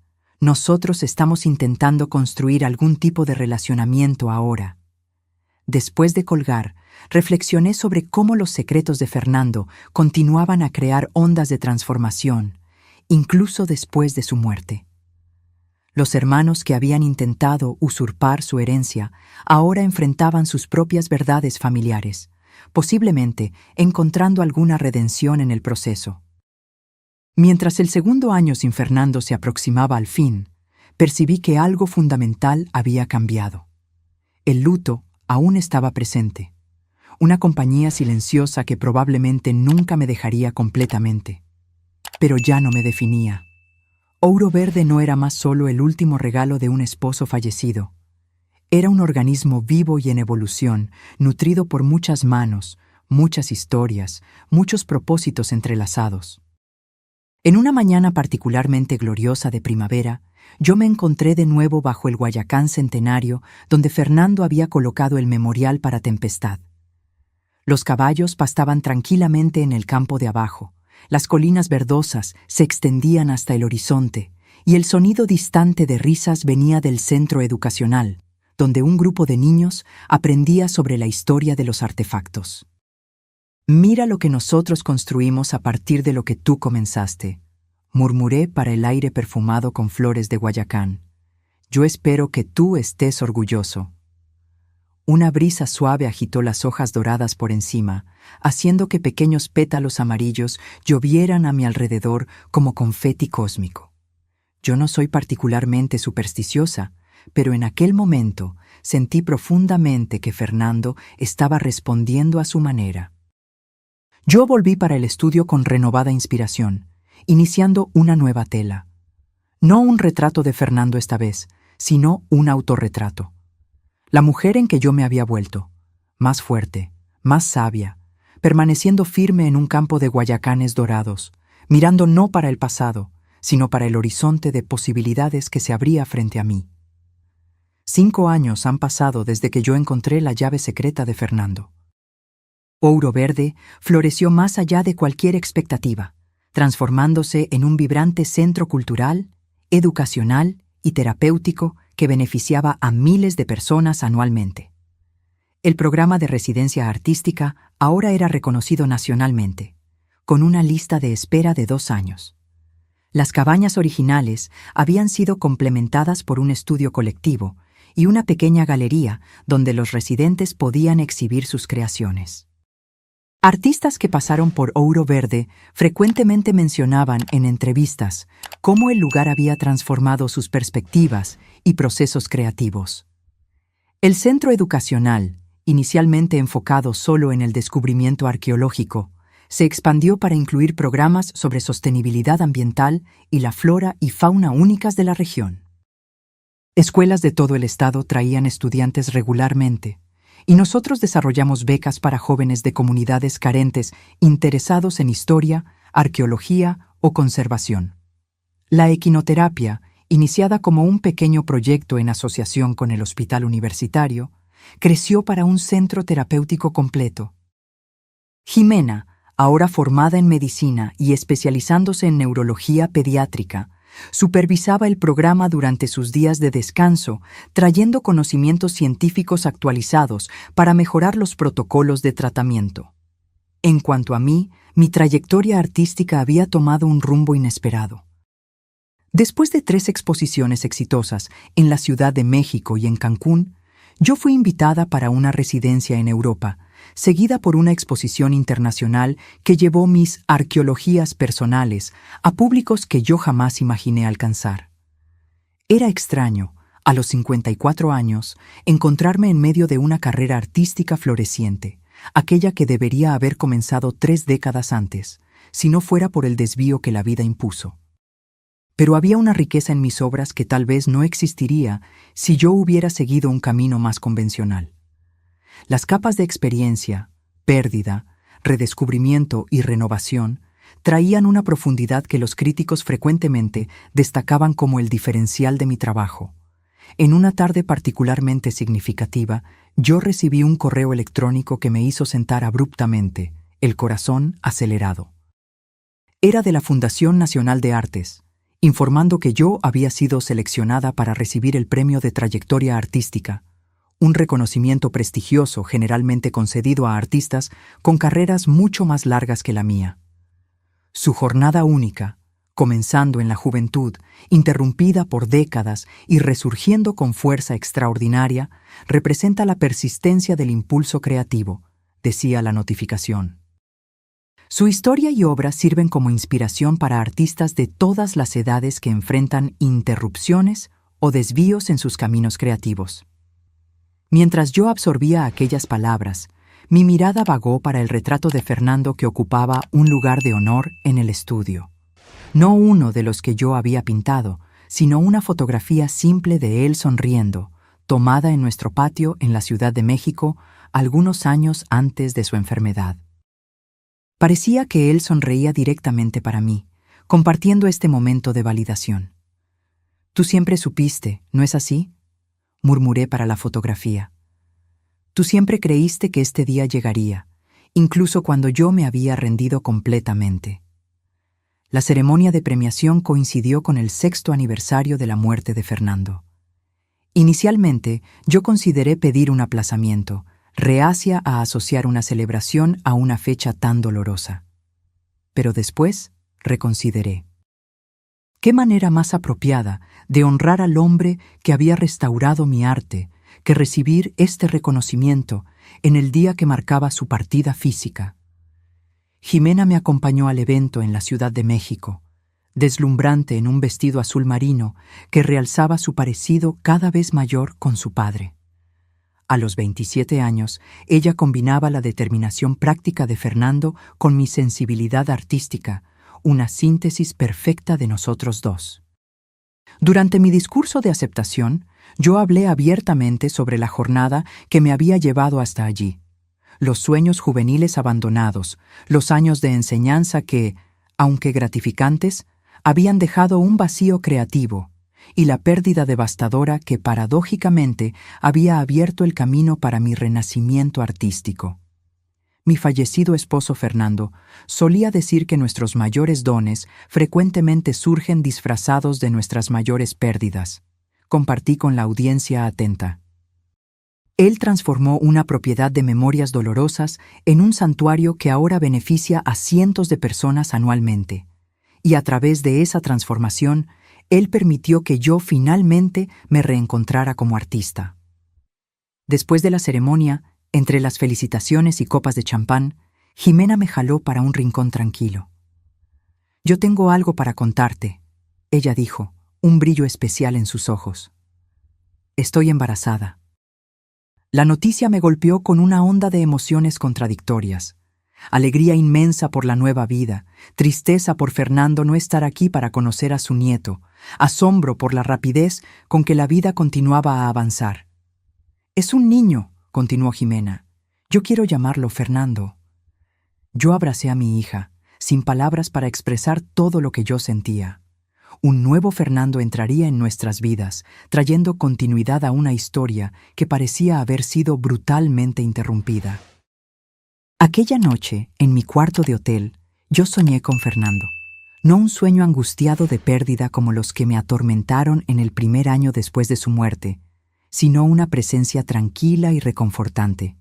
Nosotros estamos intentando construir algún tipo de relacionamiento ahora. Después de colgar, reflexioné sobre cómo los secretos de Fernando continuaban a crear ondas de transformación, incluso después de su muerte. Los hermanos que habían intentado usurpar su herencia ahora enfrentaban sus propias verdades familiares, posiblemente encontrando alguna redención en el proceso. Mientras el segundo año sin Fernando se aproximaba al fin, percibí que algo fundamental había cambiado. El luto aún estaba presente, una compañía silenciosa que probablemente nunca me dejaría completamente. Pero ya no me definía. Ouro Verde no era más solo el último regalo de un esposo fallecido. Era un organismo vivo y en evolución, nutrido por muchas manos, muchas historias, muchos propósitos entrelazados. En una mañana particularmente gloriosa de primavera, yo me encontré de nuevo bajo el Guayacán centenario donde Fernando había colocado el memorial para Tempestad. Los caballos pastaban tranquilamente en el campo de abajo, las colinas verdosas se extendían hasta el horizonte y el sonido distante de risas venía del centro educacional, donde un grupo de niños aprendía sobre la historia de los artefactos. Mira lo que nosotros construimos a partir de lo que tú comenzaste, murmuré para el aire perfumado con flores de Guayacán. Yo espero que tú estés orgulloso. Una brisa suave agitó las hojas doradas por encima, haciendo que pequeños pétalos amarillos llovieran a mi alrededor como confeti cósmico. Yo no soy particularmente supersticiosa, pero en aquel momento sentí profundamente que Fernando estaba respondiendo a su manera. Yo volví para el estudio con renovada inspiración, iniciando una nueva tela. No un retrato de Fernando esta vez, sino un autorretrato. La mujer en que yo me había vuelto, más fuerte, más sabia, permaneciendo firme en un campo de guayacanes dorados, mirando no para el pasado, sino para el horizonte de posibilidades que se abría frente a mí. 5 años han pasado desde que yo encontré la llave secreta de Fernando. Ouro Verde floreció más allá de cualquier expectativa, transformándose en un vibrante centro cultural, educacional y terapéutico que beneficiaba a miles de personas anualmente. El programa de residencia artística ahora era reconocido nacionalmente, con una lista de espera de 2 años. Las cabañas originales habían sido complementadas por un estudio colectivo y una pequeña galería donde los residentes podían exhibir sus creaciones. Artistas que pasaron por Ouro Verde frecuentemente mencionaban en entrevistas cómo el lugar había transformado sus perspectivas y procesos creativos. El centro educacional, inicialmente enfocado solo en el descubrimiento arqueológico, se expandió para incluir programas sobre sostenibilidad ambiental y la flora y fauna únicas de la región. Escuelas de todo el estado traían estudiantes regularmente, y nosotros desarrollamos becas para jóvenes de comunidades carentes interesados en historia, arqueología o conservación. La equinoterapia, iniciada como un pequeño proyecto en asociación con el hospital universitario, creció para un centro terapéutico completo. Jimena, ahora formada en medicina y especializándose en neurología pediátrica, supervisaba el programa durante sus días de descanso, trayendo conocimientos científicos actualizados para mejorar los protocolos de tratamiento. En cuanto a mí, mi trayectoria artística había tomado un rumbo inesperado. Después de 3 exposiciones exitosas en la Ciudad de México y en Cancún, yo fui invitada para una residencia en Europa, seguida por una exposición internacional que llevó mis arqueologías personales a públicos que yo jamás imaginé alcanzar. Era extraño, a los 54 años, encontrarme en medio de una carrera artística floreciente, aquella que debería haber comenzado 3 décadas antes, si no fuera por el desvío que la vida impuso. Pero había una riqueza en mis obras que tal vez no existiría si yo hubiera seguido un camino más convencional. Las capas de experiencia, pérdida, redescubrimiento y renovación traían una profundidad que los críticos frecuentemente destacaban como el diferencial de mi trabajo. En una tarde particularmente significativa, yo recibí un correo electrónico que me hizo sentar abruptamente, el corazón acelerado. Era de la Fundación Nacional de Artes, informando que yo había sido seleccionada para recibir el Premio de Trayectoria Artística, un reconocimiento prestigioso generalmente concedido a artistas con carreras mucho más largas que la mía. Su jornada única, comenzando en la juventud, interrumpida por décadas y resurgiendo con fuerza extraordinaria, representa la persistencia del impulso creativo, decía la notificación. Su historia y obra sirven como inspiración para artistas de todas las edades que enfrentan interrupciones o desvíos en sus caminos creativos. Mientras yo absorbía aquellas palabras, mi mirada vagó para el retrato de Fernando que ocupaba un lugar de honor en el estudio. No uno de los que yo había pintado, sino una fotografía simple de él sonriendo, tomada en nuestro patio en la Ciudad de México algunos años antes de su enfermedad. Parecía que él sonreía directamente para mí, compartiendo este momento de validación. «Tú siempre supiste, ¿no es así?», murmuré para la fotografía. «Tú siempre creíste que este día llegaría, incluso cuando yo me había rendido completamente». La ceremonia de premiación coincidió con el 6º aniversario de la muerte de Fernando. Inicialmente, yo consideré pedir un aplazamiento, reacia a asociar una celebración a una fecha tan dolorosa. Pero después reconsideré. ¿Qué manera más apropiada de honrar al hombre que había restaurado mi arte que recibir este reconocimiento en el día que marcaba su partida física? Jimena me acompañó al evento en la Ciudad de México, deslumbrante en un vestido azul marino que realzaba su parecido cada vez mayor con su padre. A los 27 años, ella combinaba la determinación práctica de Fernando con mi sensibilidad artística, una síntesis perfecta de nosotros dos. Durante mi discurso de aceptación, yo hablé abiertamente sobre la jornada que me había llevado hasta allí, los sueños juveniles abandonados, los años de enseñanza que, aunque gratificantes, habían dejado un vacío creativo, y la pérdida devastadora que paradójicamente había abierto el camino para mi renacimiento artístico. Mi fallecido esposo Fernando solía decir que nuestros mayores dones frecuentemente surgen disfrazados de nuestras mayores pérdidas. Compartí con la audiencia atenta. Él transformó una propiedad de memorias dolorosas en un santuario que ahora beneficia a cientos de personas anualmente. Y a través de esa transformación, él permitió que yo finalmente me reencontrara como artista. Después de la ceremonia, entre las felicitaciones y copas de champán, Jimena me jaló para un rincón tranquilo. «Yo tengo algo para contarte», ella dijo, un brillo especial en sus ojos. «Estoy embarazada». La noticia me golpeó con una onda de emociones contradictorias. Alegría inmensa por la nueva vida, tristeza por Fernando no estar aquí para conocer a su nieto, asombro por la rapidez con que la vida continuaba a avanzar. «Es un niño», continuó Jimena. «Yo quiero llamarlo Fernando». Yo abracé a mi hija, sin palabras para expresar todo lo que yo sentía. Un nuevo Fernando entraría en nuestras vidas, trayendo continuidad a una historia que parecía haber sido brutalmente interrumpida. Aquella noche, en mi cuarto de hotel, yo soñé con Fernando. No un sueño angustiado de pérdida como los que me atormentaron en el primer año después de su muerte, sino una presencia tranquila y reconfortante.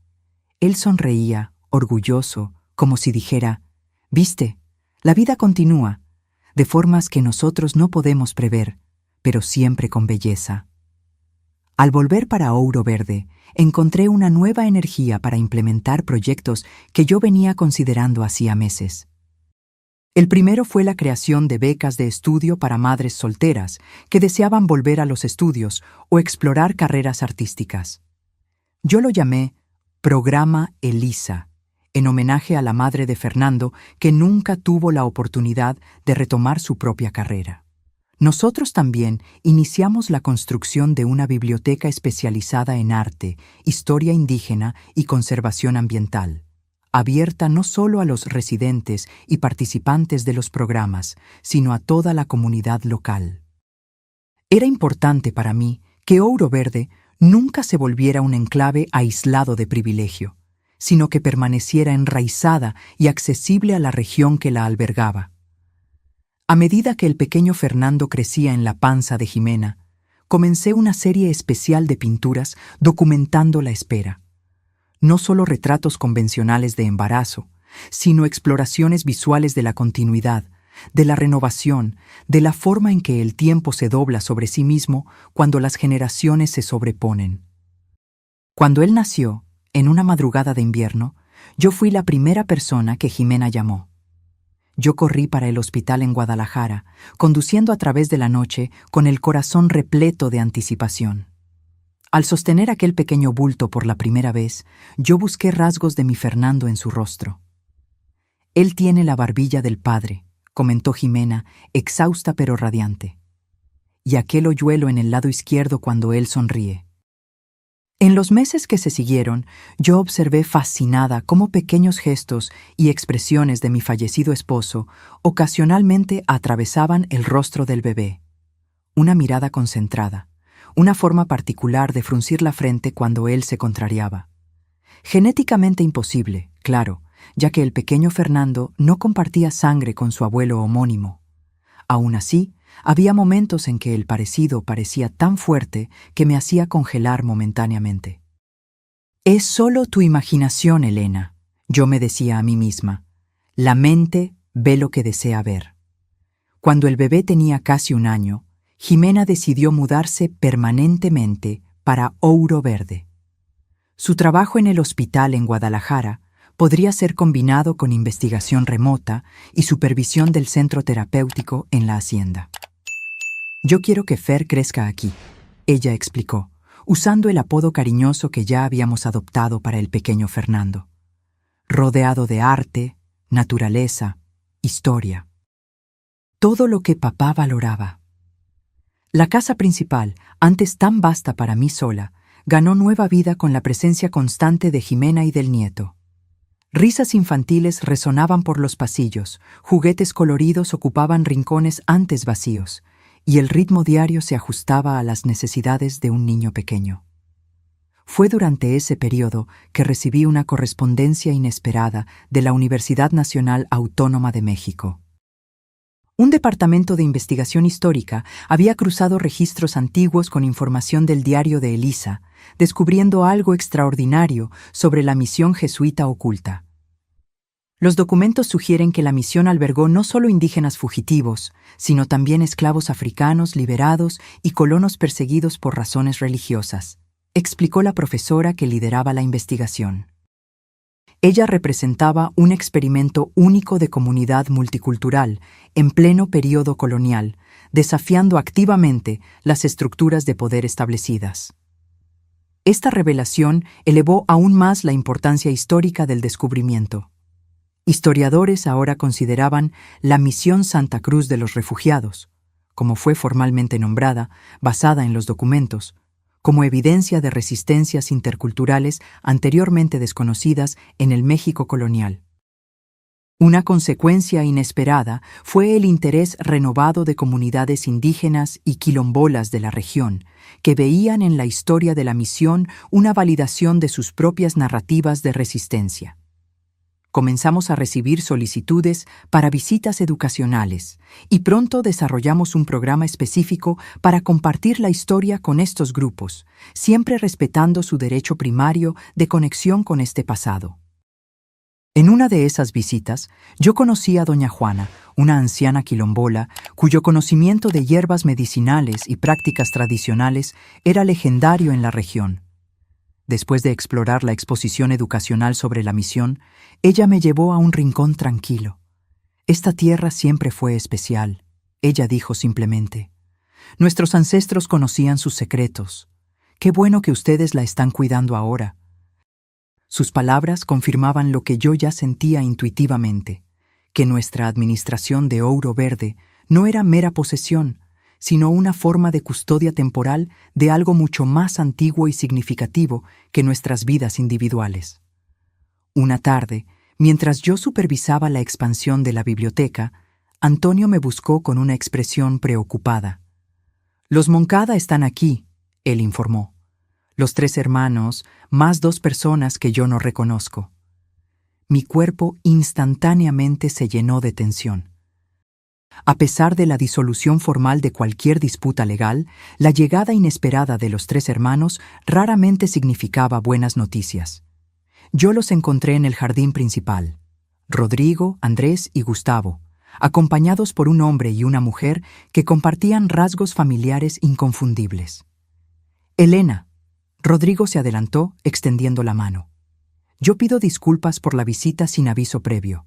Él sonreía, orgulloso, como si dijera: «Viste, la vida continúa. de formas que nosotros no podemos prever, pero siempre con belleza. Al volver para Ouro Verde, encontré una nueva energía para implementar proyectos que yo venía considerando hacía meses. El primero fue la creación de becas de estudio para madres solteras que deseaban volver a los estudios o explorar carreras artísticas. Yo lo llamé Programa Elisa, en homenaje a la madre de Fernando que nunca tuvo la oportunidad de retomar su propia carrera. Nosotros también iniciamos la construcción de una biblioteca especializada en arte, historia indígena y conservación ambiental, abierta no solo a los residentes y participantes de los programas, sino a toda la comunidad local. Era importante para mí que Ouro Verde nunca se volviera un enclave aislado de privilegio, sino que permaneciera enraizada y accesible a la región que la albergaba. A medida que el pequeño Fernando crecía en la panza de Jimena, comencé una serie especial de pinturas documentando la espera. No solo retratos convencionales de embarazo, sino exploraciones visuales de la continuidad, de la renovación, de la forma en que el tiempo se dobla sobre sí mismo cuando las generaciones se sobreponen. Cuando él nació, en una madrugada de invierno, yo fui la primera persona que Jimena llamó. Yo corrí para el hospital en Guadalajara, conduciendo a través de la noche con el corazón repleto de anticipación. Al sostener aquel pequeño bulto por la primera vez, yo busqué rasgos de mi Fernando en su rostro. Él tiene la barbilla del padre, comentó Jimena, exhausta pero radiante. Y aquel hoyuelo en el lado izquierdo cuando él sonríe. En los meses que se siguieron, yo observé fascinada cómo pequeños gestos y expresiones de mi fallecido esposo ocasionalmente atravesaban el rostro del bebé. Una mirada concentrada, una forma particular de fruncir la frente cuando él se contrariaba. Genéticamente imposible, claro, ya que el pequeño Fernando no compartía sangre con su abuelo homónimo. Aún así, había momentos en que el parecido parecía tan fuerte que me hacía congelar momentáneamente. «Es solo tu imaginación, Elena», yo me decía a mí misma. «La mente ve lo que desea ver». Cuando el bebé tenía casi 1 año, Jimena decidió mudarse permanentemente para Ouro Verde. Su trabajo en el hospital en Guadalajara podría ser combinado con investigación remota y supervisión del centro terapéutico en la hacienda. «Yo quiero que Fer crezca aquí», ella explicó, usando el apodo cariñoso que ya habíamos adoptado para el pequeño Fernando. Rodeado de arte, naturaleza, historia. Todo lo que papá valoraba. La casa principal, antes tan vasta para mí sola, ganó nueva vida con la presencia constante de Jimena y del nieto. Risas infantiles resonaban por los pasillos, juguetes coloridos ocupaban rincones antes vacíos, y el ritmo diario se ajustaba a las necesidades de un niño pequeño. Fue durante ese periodo que recibí una correspondencia inesperada de la Universidad Nacional Autónoma de México. Un departamento de investigación histórica había cruzado registros antiguos con información del diario de Elisa, descubriendo algo extraordinario sobre la misión jesuita oculta. Los documentos sugieren que la misión albergó no solo indígenas fugitivos, sino también esclavos africanos liberados y colonos perseguidos por razones religiosas, explicó la profesora que lideraba la investigación. Ella representaba un experimento único de comunidad multicultural en pleno período colonial, desafiando activamente las estructuras de poder establecidas. Esta revelación elevó aún más la importancia histórica del descubrimiento. Historiadores ahora consideraban la Misión Santa Cruz de los Refugiados, como fue formalmente nombrada, basada en los documentos, como evidencia de resistencias interculturales anteriormente desconocidas en el México colonial. Una consecuencia inesperada fue el interés renovado de comunidades indígenas y quilombolas de la región, que veían en la historia de la misión una validación de sus propias narrativas de resistencia. Comenzamos a recibir solicitudes para visitas educacionales y pronto desarrollamos un programa específico para compartir la historia con estos grupos, siempre respetando su derecho primario de conexión con este pasado. En una de esas visitas, yo conocí a doña Juana, una anciana quilombola, cuyo conocimiento de hierbas medicinales y prácticas tradicionales era legendario en la región. Después de explorar la exposición educacional sobre la misión, ella me llevó a un rincón tranquilo. Esta tierra siempre fue especial, ella dijo simplemente. Nuestros ancestros conocían sus secretos. Qué bueno que ustedes la están cuidando ahora. Sus palabras confirmaban lo que yo ya sentía intuitivamente, que nuestra administración de Ouro Verde no era mera posesión, sino una forma de custodia temporal de algo mucho más antiguo y significativo que nuestras vidas individuales. Una tarde, mientras yo supervisaba la expansión de la biblioteca, Antonio me buscó con una expresión preocupada. «Los Moncada están aquí», él informó. «Los 3 hermanos, más 2 personas que yo no reconozco». Mi cuerpo instantáneamente se llenó de tensión. A pesar de la disolución formal de cualquier disputa legal, la llegada inesperada de los 3 hermanos raramente significaba buenas noticias. Yo los encontré en el jardín principal, Rodrigo, Andrés y Gustavo, acompañados por un hombre y una mujer que compartían rasgos familiares inconfundibles. «Elena», Rodrigo se adelantó, extendiendo la mano. «Yo pido disculpas por la visita sin aviso previo.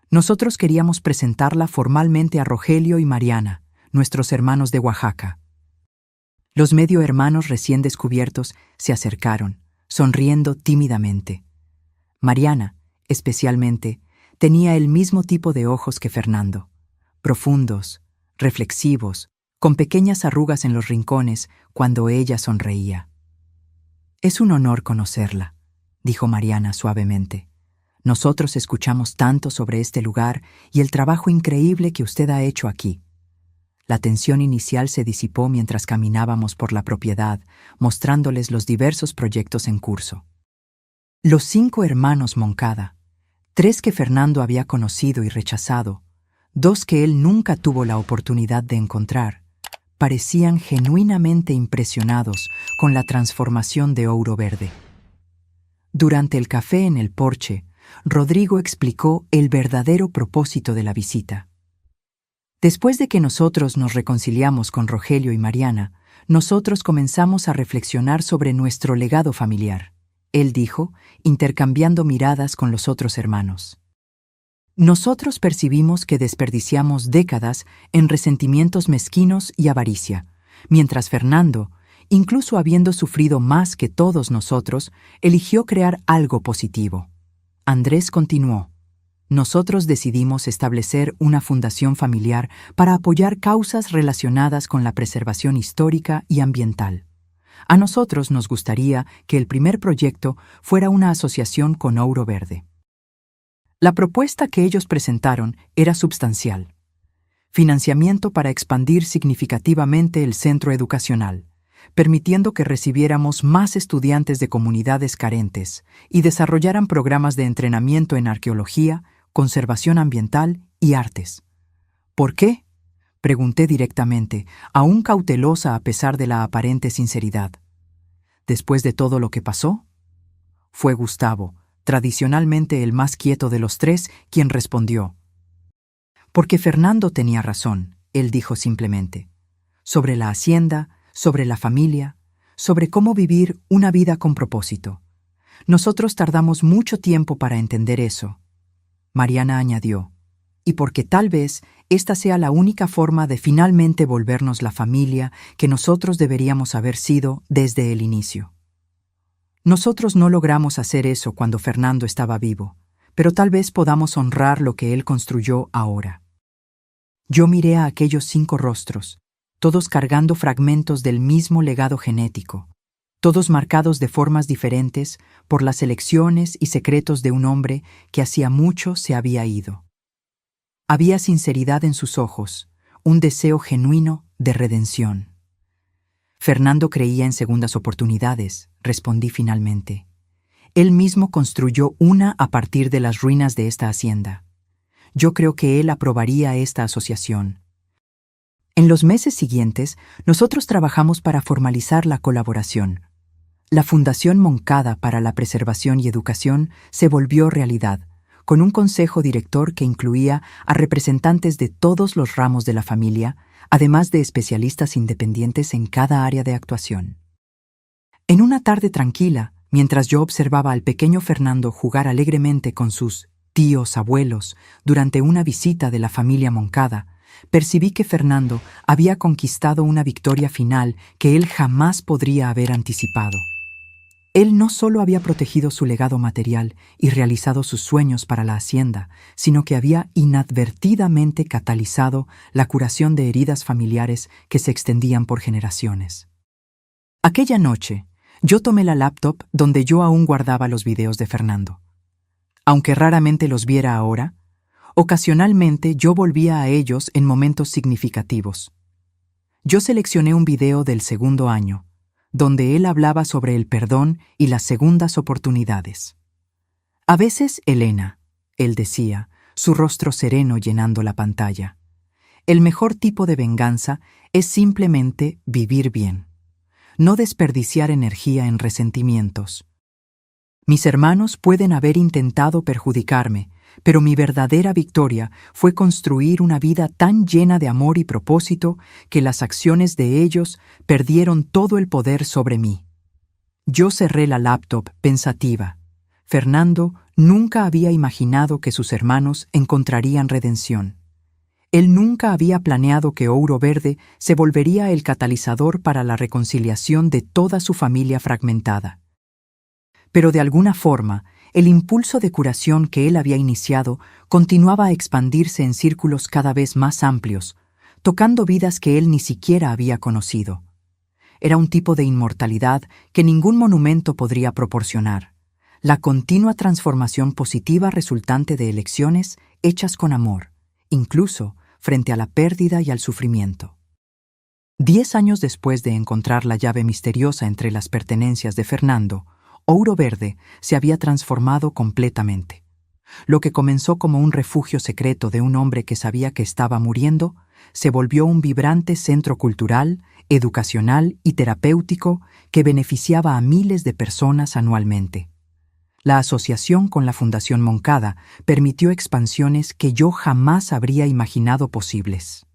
Nosotros queríamos presentarla formalmente a Rogelio y Mariana, nuestros hermanos de Oaxaca». Los medio hermanos recién descubiertos se acercaron, sonriendo tímidamente. Mariana, especialmente, tenía el mismo tipo de ojos que Fernando, profundos, reflexivos, con pequeñas arrugas en los rincones cuando ella sonreía. «Es un honor conocerla», dijo Mariana suavemente. «Nosotros escuchamos tanto sobre este lugar y el trabajo increíble que usted ha hecho aquí». La tensión inicial se disipó mientras caminábamos por la propiedad, mostrándoles los diversos proyectos en curso. Los 5 hermanos Moncada, 3 que Fernando había conocido y rechazado, 2 que él nunca tuvo la oportunidad de encontrar, parecían genuinamente impresionados con la transformación de Ouro Verde. Durante el café en el porche, Rodrigo explicó el verdadero propósito de la visita. Después de que nosotros nos reconciliamos con Rogelio y Mariana, nosotros comenzamos a reflexionar sobre nuestro legado familiar, él dijo, intercambiando miradas con los otros hermanos. Nosotros percibimos que desperdiciamos décadas en resentimientos mezquinos y avaricia, mientras Fernando, incluso habiendo sufrido más que todos nosotros, eligió crear algo positivo. Andrés continuó. Nosotros decidimos establecer una fundación familiar para apoyar causas relacionadas con la preservación histórica y ambiental. A nosotros nos gustaría que el primer proyecto fuera una asociación con Ouro Verde. La propuesta que ellos presentaron era substancial. Financiamiento para expandir significativamente el centro educacional, permitiendo que recibiéramos más estudiantes de comunidades carentes y desarrollaran programas de entrenamiento en arqueología, conservación ambiental y artes. ¿Por qué?, pregunté directamente, aún cautelosa a pesar de la aparente sinceridad. ¿Después de todo lo que pasó? Fue Gustavo, tradicionalmente el más quieto de los 3, quien respondió. Porque Fernando tenía razón, él dijo simplemente. Sobre la hacienda, sobre la familia, sobre cómo vivir una vida con propósito. Nosotros tardamos mucho tiempo para entender eso. Mariana añadió, y porque tal vez esta sea la única forma de finalmente volvernos la familia que nosotros deberíamos haber sido desde el inicio. Nosotros no logramos hacer eso cuando Fernando estaba vivo, pero tal vez podamos honrar lo que él construyó ahora. Yo miré a aquellos 5 rostros, todos cargando fragmentos del mismo legado genético, todos marcados de formas diferentes por las elecciones y secretos de un hombre que hacía mucho se había ido. Había sinceridad en sus ojos, un deseo genuino de redención. Fernando creía en segundas oportunidades, respondí finalmente. Él mismo construyó una a partir de las ruinas de esta hacienda. Yo creo que él aprobaría esta asociación. En los meses siguientes, nosotros trabajamos para formalizar la colaboración. La Fundación Moncada para la Preservación y Educación se volvió realidad, con un consejo director que incluía a representantes de todos los ramos de la familia, además de especialistas independientes en cada área de actuación. En una tarde tranquila, mientras yo observaba al pequeño Fernando jugar alegremente con sus tíos abuelos durante una visita de la familia Moncada, percibí que Fernando había conquistado una victoria final que él jamás podría haber anticipado. Él no solo había protegido su legado material y realizado sus sueños para la hacienda, sino que había inadvertidamente catalizado la curación de heridas familiares que se extendían por generaciones. Aquella noche, yo tomé la laptop donde yo aún guardaba los videos de Fernando. Aunque raramente los viera ahora, ocasionalmente yo volvía a ellos en momentos significativos. Yo seleccioné un video del segundo año, donde él hablaba sobre el perdón y las segundas oportunidades. A veces, Elena, él decía, su rostro sereno llenando la pantalla. El mejor tipo de venganza es simplemente vivir bien, no desperdiciar energía en resentimientos. Mis hermanos pueden haber intentado perjudicarme, pero mi verdadera victoria fue construir una vida tan llena de amor y propósito que las acciones de ellos perdieron todo el poder sobre mí. Yo cerré la laptop pensativa. Fernando nunca había imaginado que sus hermanos encontrarían redención. Él nunca había planeado que Ouro Verde se volvería el catalizador para la reconciliación de toda su familia fragmentada. Pero de alguna forma, el impulso de curación que él había iniciado continuaba a expandirse en círculos cada vez más amplios, tocando vidas que él ni siquiera había conocido. Era un tipo de inmortalidad que ningún monumento podría proporcionar, la continua transformación positiva resultante de elecciones hechas con amor, incluso frente a la pérdida y al sufrimiento. 10 años después de encontrar la llave misteriosa entre las pertenencias de Fernando, Ouro Verde se había transformado completamente. Lo que comenzó como un refugio secreto de un hombre que sabía que estaba muriendo, se volvió un vibrante centro cultural, educacional y terapéutico que beneficiaba a miles de personas anualmente. La asociación con la Fundación Moncada permitió expansiones que yo jamás habría imaginado posibles.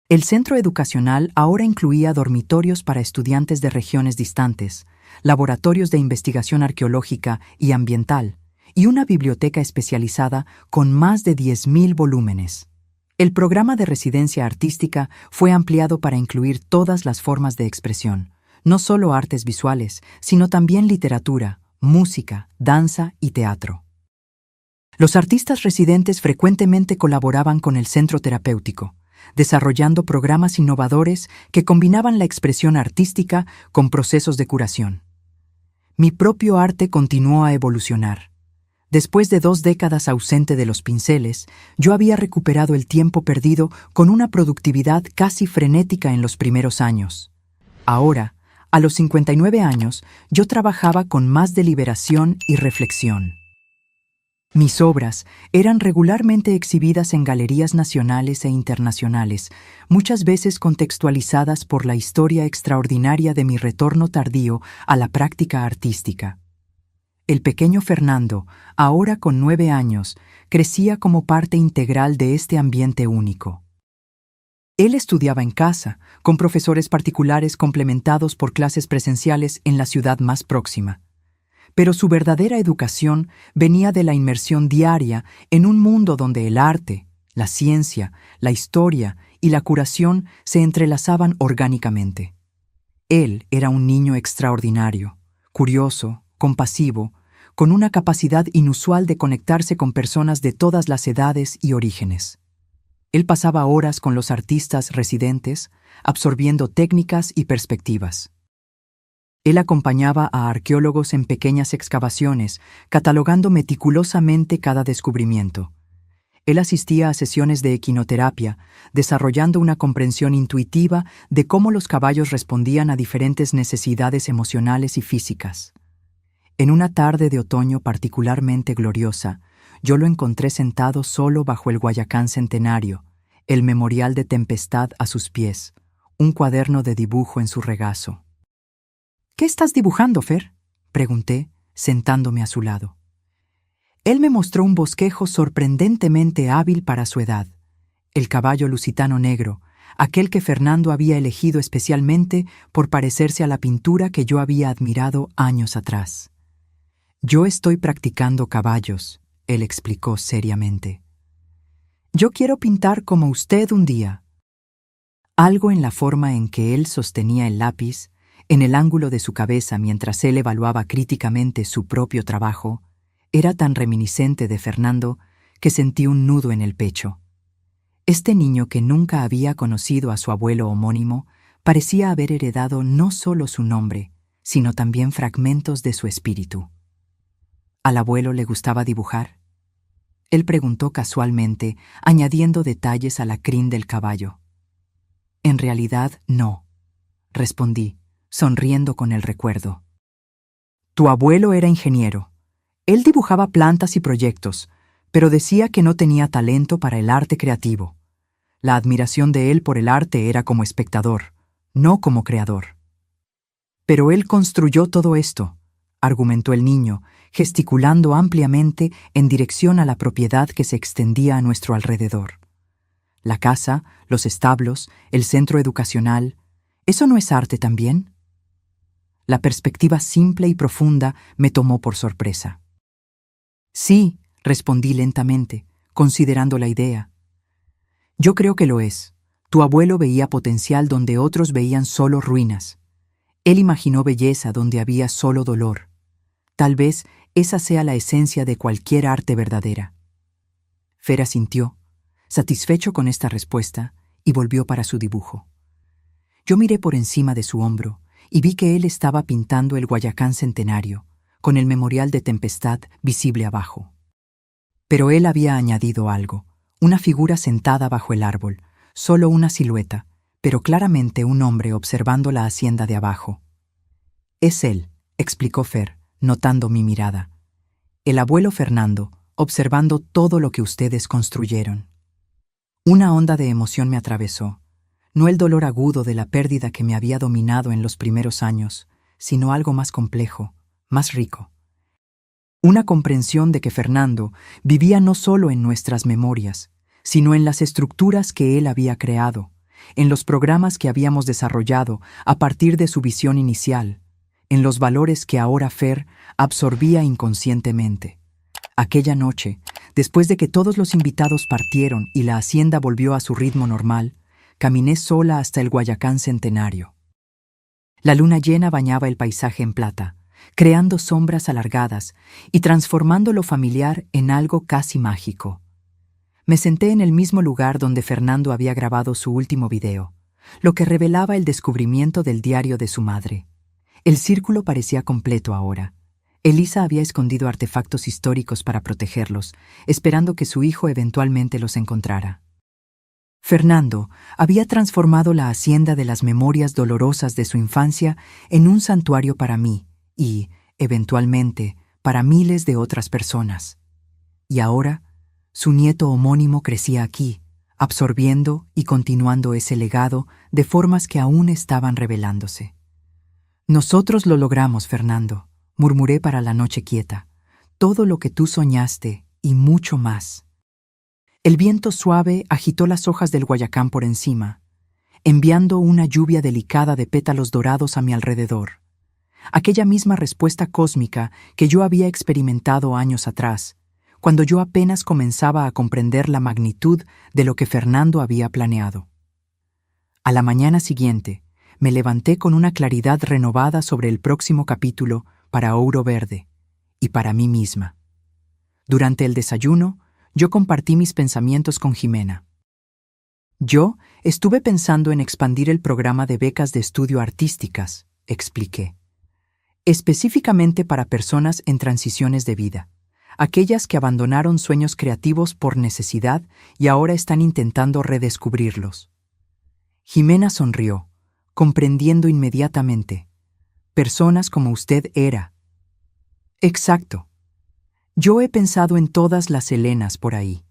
El centro educacional ahora incluía dormitorios para estudiantes de regiones distantes, laboratorios de investigación arqueológica y ambiental, y una biblioteca especializada con más de 10.000 volúmenes. El programa de residencia artística fue ampliado para incluir todas las formas de expresión, no solo artes visuales, sino también literatura, música, danza y teatro. Los artistas residentes frecuentemente colaboraban con el centro terapéutico, desarrollando programas innovadores que combinaban la expresión artística con procesos de curación. Mi propio arte continuó a evolucionar. Después de 2 décadas ausente de los pinceles, yo había recuperado el tiempo perdido con una productividad casi frenética en los primeros años. Ahora, a los 59 años, yo trabajaba con más deliberación y reflexión. Mis obras eran regularmente exhibidas en galerías nacionales e internacionales, muchas veces contextualizadas por la historia extraordinaria de mi retorno tardío a la práctica artística. El pequeño Fernando, ahora con 9 años, crecía como parte integral de este ambiente único. Él estudiaba en casa, con profesores particulares complementados por clases presenciales en la ciudad más próxima. Pero su verdadera educación venía de la inmersión diaria en un mundo donde el arte, la ciencia, la historia y la curación se entrelazaban orgánicamente. Él era un niño extraordinario, curioso, compasivo, con una capacidad inusual de conectarse con personas de todas las edades y orígenes. Él pasaba horas con los artistas residentes, absorbiendo técnicas y perspectivas. Él acompañaba a arqueólogos en pequeñas excavaciones, catalogando meticulosamente cada descubrimiento. Él asistía a sesiones de equinoterapia, desarrollando una comprensión intuitiva de cómo los caballos respondían a diferentes necesidades emocionales y físicas. En una tarde de otoño particularmente gloriosa, yo lo encontré sentado solo bajo el Guayacán centenario, el memorial de tempestad a sus pies, un cuaderno de dibujo en su regazo. «¿Qué estás dibujando, Fer?», pregunté, sentándome a su lado. Él me mostró un bosquejo sorprendentemente hábil para su edad. El caballo lusitano negro, aquel que Fernando había elegido especialmente por parecerse a la pintura que yo había admirado años atrás. «Yo estoy practicando caballos», él explicó seriamente. «Yo quiero pintar como usted un día». Algo en la forma en que él sostenía el lápiz, en el ángulo de su cabeza mientras él evaluaba críticamente su propio trabajo, era tan reminiscente de Fernando que sentí un nudo en el pecho. Este niño que nunca había conocido a su abuelo homónimo parecía haber heredado no solo su nombre, sino también fragmentos de su espíritu. ¿Al abuelo le gustaba dibujar? Él preguntó casualmente, añadiendo detalles a la crin del caballo. En realidad, no, respondí, sonriendo con el recuerdo. Tu abuelo era ingeniero. Él dibujaba plantas y proyectos, pero decía que no tenía talento para el arte creativo. La admiración de él por el arte era como espectador, no como creador. Pero él construyó todo esto, argumentó el niño, gesticulando ampliamente en dirección a la propiedad que se extendía a nuestro alrededor. La casa, los establos, el centro educacional, ¿eso no es arte también? La perspectiva simple y profunda me tomó por sorpresa. Sí, respondí lentamente, considerando la idea. Yo creo que lo es. Tu abuelo veía potencial donde otros veían solo ruinas. Él imaginó belleza donde había solo dolor. Tal vez esa sea la esencia de cualquier arte verdadera. Fer asintió, satisfecho con esta respuesta, y volvió para su dibujo. Yo miré por encima de su hombro y vi que él estaba pintando el Guayacán centenario, con el memorial de Tempestad visible abajo. Pero él había añadido algo, una figura sentada bajo el árbol, solo una silueta, pero claramente un hombre observando la hacienda de abajo. Es él, explicó Fer, notando mi mirada. El abuelo Fernando, observando todo lo que ustedes construyeron. Una onda de emoción me atravesó, no el dolor agudo de la pérdida que me había dominado en los primeros años, sino algo más complejo, más rico. Una comprensión de que Fernando vivía no solo en nuestras memorias, sino en las estructuras que él había creado, en los programas que habíamos desarrollado a partir de su visión inicial, en los valores que ahora Fer absorbía inconscientemente. Aquella noche, después de que todos los invitados partieron y la hacienda volvió a su ritmo normal, caminé sola hasta el Guayacán centenario. La luna llena bañaba el paisaje en plata, creando sombras alargadas y transformando lo familiar en algo casi mágico. Me senté en el mismo lugar donde Fernando había grabado su último video, lo que revelaba el descubrimiento del diario de su madre. El círculo parecía completo ahora. Elisa había escondido artefactos históricos para protegerlos, esperando que su hijo eventualmente los encontrara. Fernando había transformado la hacienda de las memorias dolorosas de su infancia en un santuario para mí y, eventualmente, para miles de otras personas. Y ahora, su nieto homónimo crecía aquí, absorbiendo y continuando ese legado de formas que aún estaban revelándose. Nosotros lo logramos, Fernando, murmuré para la noche quieta. Todo lo que tú soñaste y mucho más. El viento suave agitó las hojas del Guayacán por encima, enviando una lluvia delicada de pétalos dorados a mi alrededor. Aquella misma respuesta cósmica que yo había experimentado años atrás, cuando yo apenas comenzaba a comprender la magnitud de lo que Fernando había planeado. A la mañana siguiente, me levanté con una claridad renovada sobre el próximo capítulo para Ouro Verde y para mí misma. Durante el desayuno, yo compartí mis pensamientos con Jimena. Yo estuve pensando en expandir el programa de becas de estudio artísticas, expliqué. Específicamente para personas en transiciones de vida, aquellas que abandonaron sueños creativos por necesidad y ahora están intentando redescubrirlos. Jimena sonrió, comprendiendo inmediatamente. Personas como usted era. Exacto. Yo he pensado en todas las Helenas por ahí.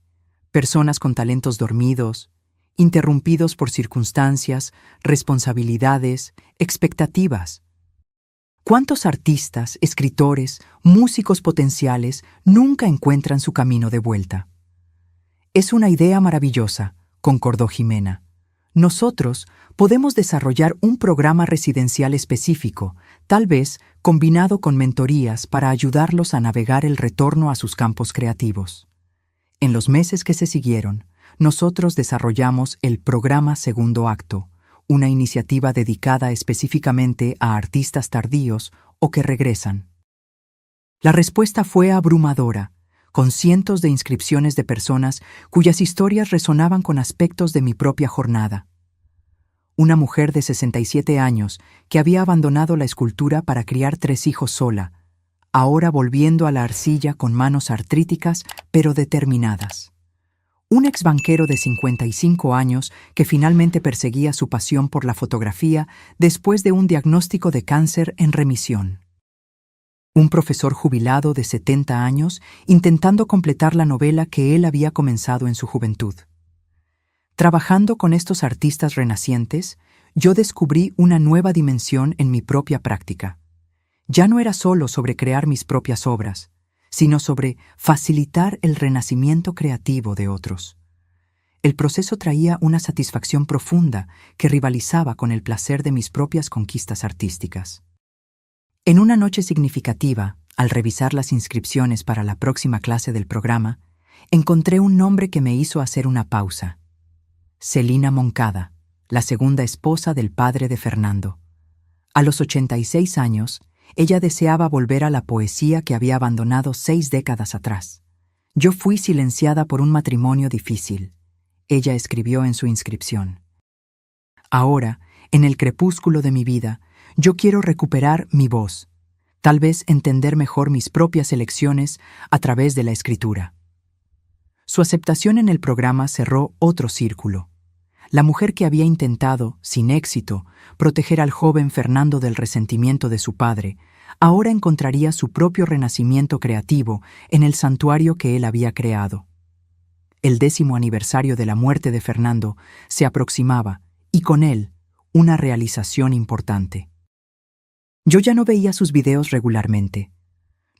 Personas con talentos dormidos, interrumpidos por circunstancias, responsabilidades, expectativas. ¿Cuántos artistas, escritores, músicos potenciales nunca encuentran su camino de vuelta? Es una idea maravillosa, concordó Jimena. Nosotros podemos desarrollar un programa residencial específico, tal vez combinado con mentorías para ayudarlos a navegar el retorno a sus campos creativos. En los meses que se siguieron, nosotros desarrollamos el programa Segundo Acto, una iniciativa dedicada específicamente a artistas tardíos o que regresan. La respuesta fue abrumadora, con cientos de inscripciones de personas cuyas historias resonaban con aspectos de mi propia jornada. Una mujer de 67 años que había abandonado la escultura para criar 3 hijos sola, ahora volviendo a la arcilla con manos artríticas pero determinadas. Un exbanquero de 55 años que finalmente perseguía su pasión por la fotografía después de un diagnóstico de cáncer en remisión. Un profesor jubilado de 70 años intentando completar la novela que él había comenzado en su juventud. Trabajando con estos artistas renacientes, yo descubrí una nueva dimensión en mi propia práctica. Ya no era solo sobre crear mis propias obras, sino sobre facilitar el renacimiento creativo de otros. El proceso traía una satisfacción profunda que rivalizaba con el placer de mis propias conquistas artísticas. En una noche significativa, al revisar las inscripciones para la próxima clase del programa, encontré un nombre que me hizo hacer una pausa. Celina Moncada, la segunda esposa del padre de Fernando. A los 86 años, ella deseaba volver a la poesía que había abandonado 6 décadas atrás. Yo fui silenciada por un matrimonio difícil. Ella escribió en su inscripción. Ahora, en el crepúsculo de mi vida, yo quiero recuperar mi voz, tal vez entender mejor mis propias elecciones a través de la escritura. Su aceptación en el programa cerró otro círculo. La mujer que había intentado, sin éxito, proteger al joven Fernando del resentimiento de su padre, ahora encontraría su propio renacimiento creativo en el santuario que él había creado. El 10º aniversario de la muerte de Fernando se aproximaba, y con él, una realización importante. Yo ya no veía sus videos regularmente,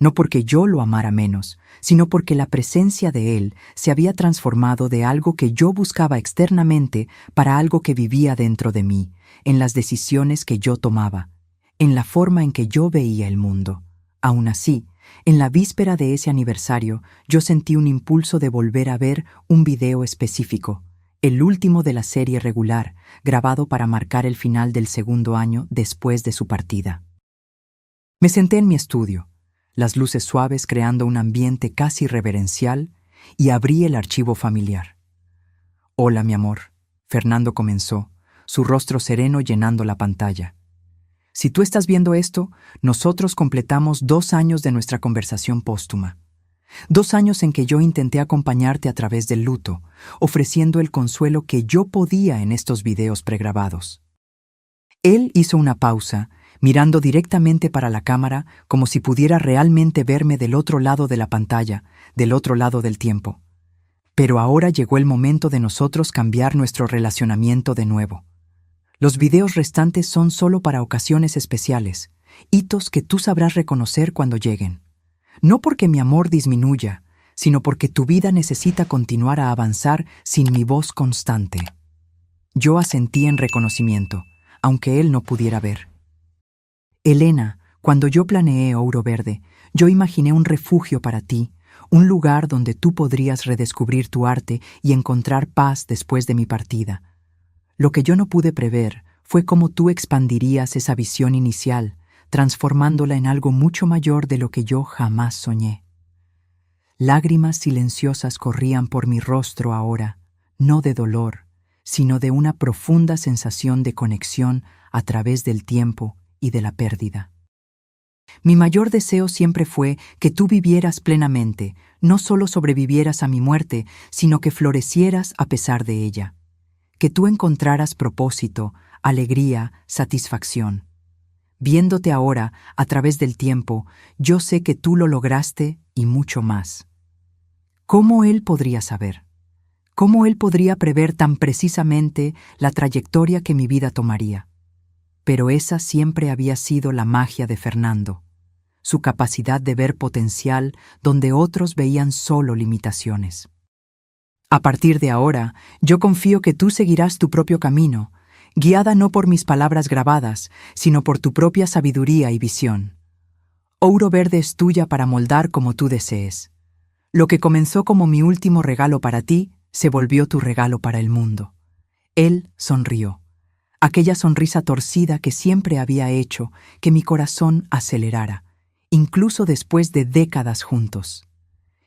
no porque yo lo amara menos, sino porque la presencia de él se había transformado de algo que yo buscaba externamente para algo que vivía dentro de mí, en las decisiones que yo tomaba, en la forma en que yo veía el mundo. Aún así, en la víspera de ese aniversario, yo sentí un impulso de volver a ver un video específico, el último de la serie regular, grabado para marcar el final del 2º año después de su partida. Me senté en mi estudio, las luces suaves creando un ambiente casi reverencial, y abrí el archivo familiar. «Hola, mi amor», Fernando comenzó, su rostro sereno llenando la pantalla. «Si tú estás viendo esto, nosotros completamos 2 años de nuestra conversación póstuma. 2 años en que yo intenté acompañarte a través del luto, ofreciendo el consuelo que yo podía en estos videos pregrabados». Él hizo una pausa, mirando directamente para la cámara como si pudiera realmente verme del otro lado de la pantalla, del otro lado del tiempo. Pero ahora llegó el momento de nosotros cambiar nuestro relacionamiento de nuevo. Los videos restantes son solo para ocasiones especiales, hitos que tú sabrás reconocer cuando lleguen. No porque mi amor disminuya, sino porque tu vida necesita continuar a avanzar sin mi voz constante. Yo asentí en reconocimiento, aunque él no pudiera ver. Elena, cuando yo planeé Ouro Verde, yo imaginé un refugio para ti, un lugar donde tú podrías redescubrir tu arte y encontrar paz después de mi partida. Lo que yo no pude prever fue cómo tú expandirías esa visión inicial, transformándola en algo mucho mayor de lo que yo jamás soñé. Lágrimas silenciosas corrían por mi rostro ahora, no de dolor, sino de una profunda sensación de conexión a través del tiempo y de la pérdida. Mi mayor deseo siempre fue que tú vivieras plenamente, no solo sobrevivieras a mi muerte, sino que florecieras a pesar de ella. Que tú encontraras propósito, alegría, satisfacción. Viéndote ahora, a través del tiempo, yo sé que tú lo lograste y mucho más. ¿Cómo él podría saber? ¿Cómo él podría prever tan precisamente la trayectoria que mi vida tomaría? Pero esa siempre había sido la magia de Fernando, su capacidad de ver potencial donde otros veían solo limitaciones. A partir de ahora, yo confío que tú seguirás tu propio camino, guiada no por mis palabras grabadas, sino por tu propia sabiduría y visión. Ouro Verde es tuya para moldar como tú desees. Lo que comenzó como mi último regalo para ti, se volvió tu regalo para el mundo. Él sonrió. Aquella sonrisa torcida que siempre había hecho que mi corazón acelerara, incluso después de décadas juntos.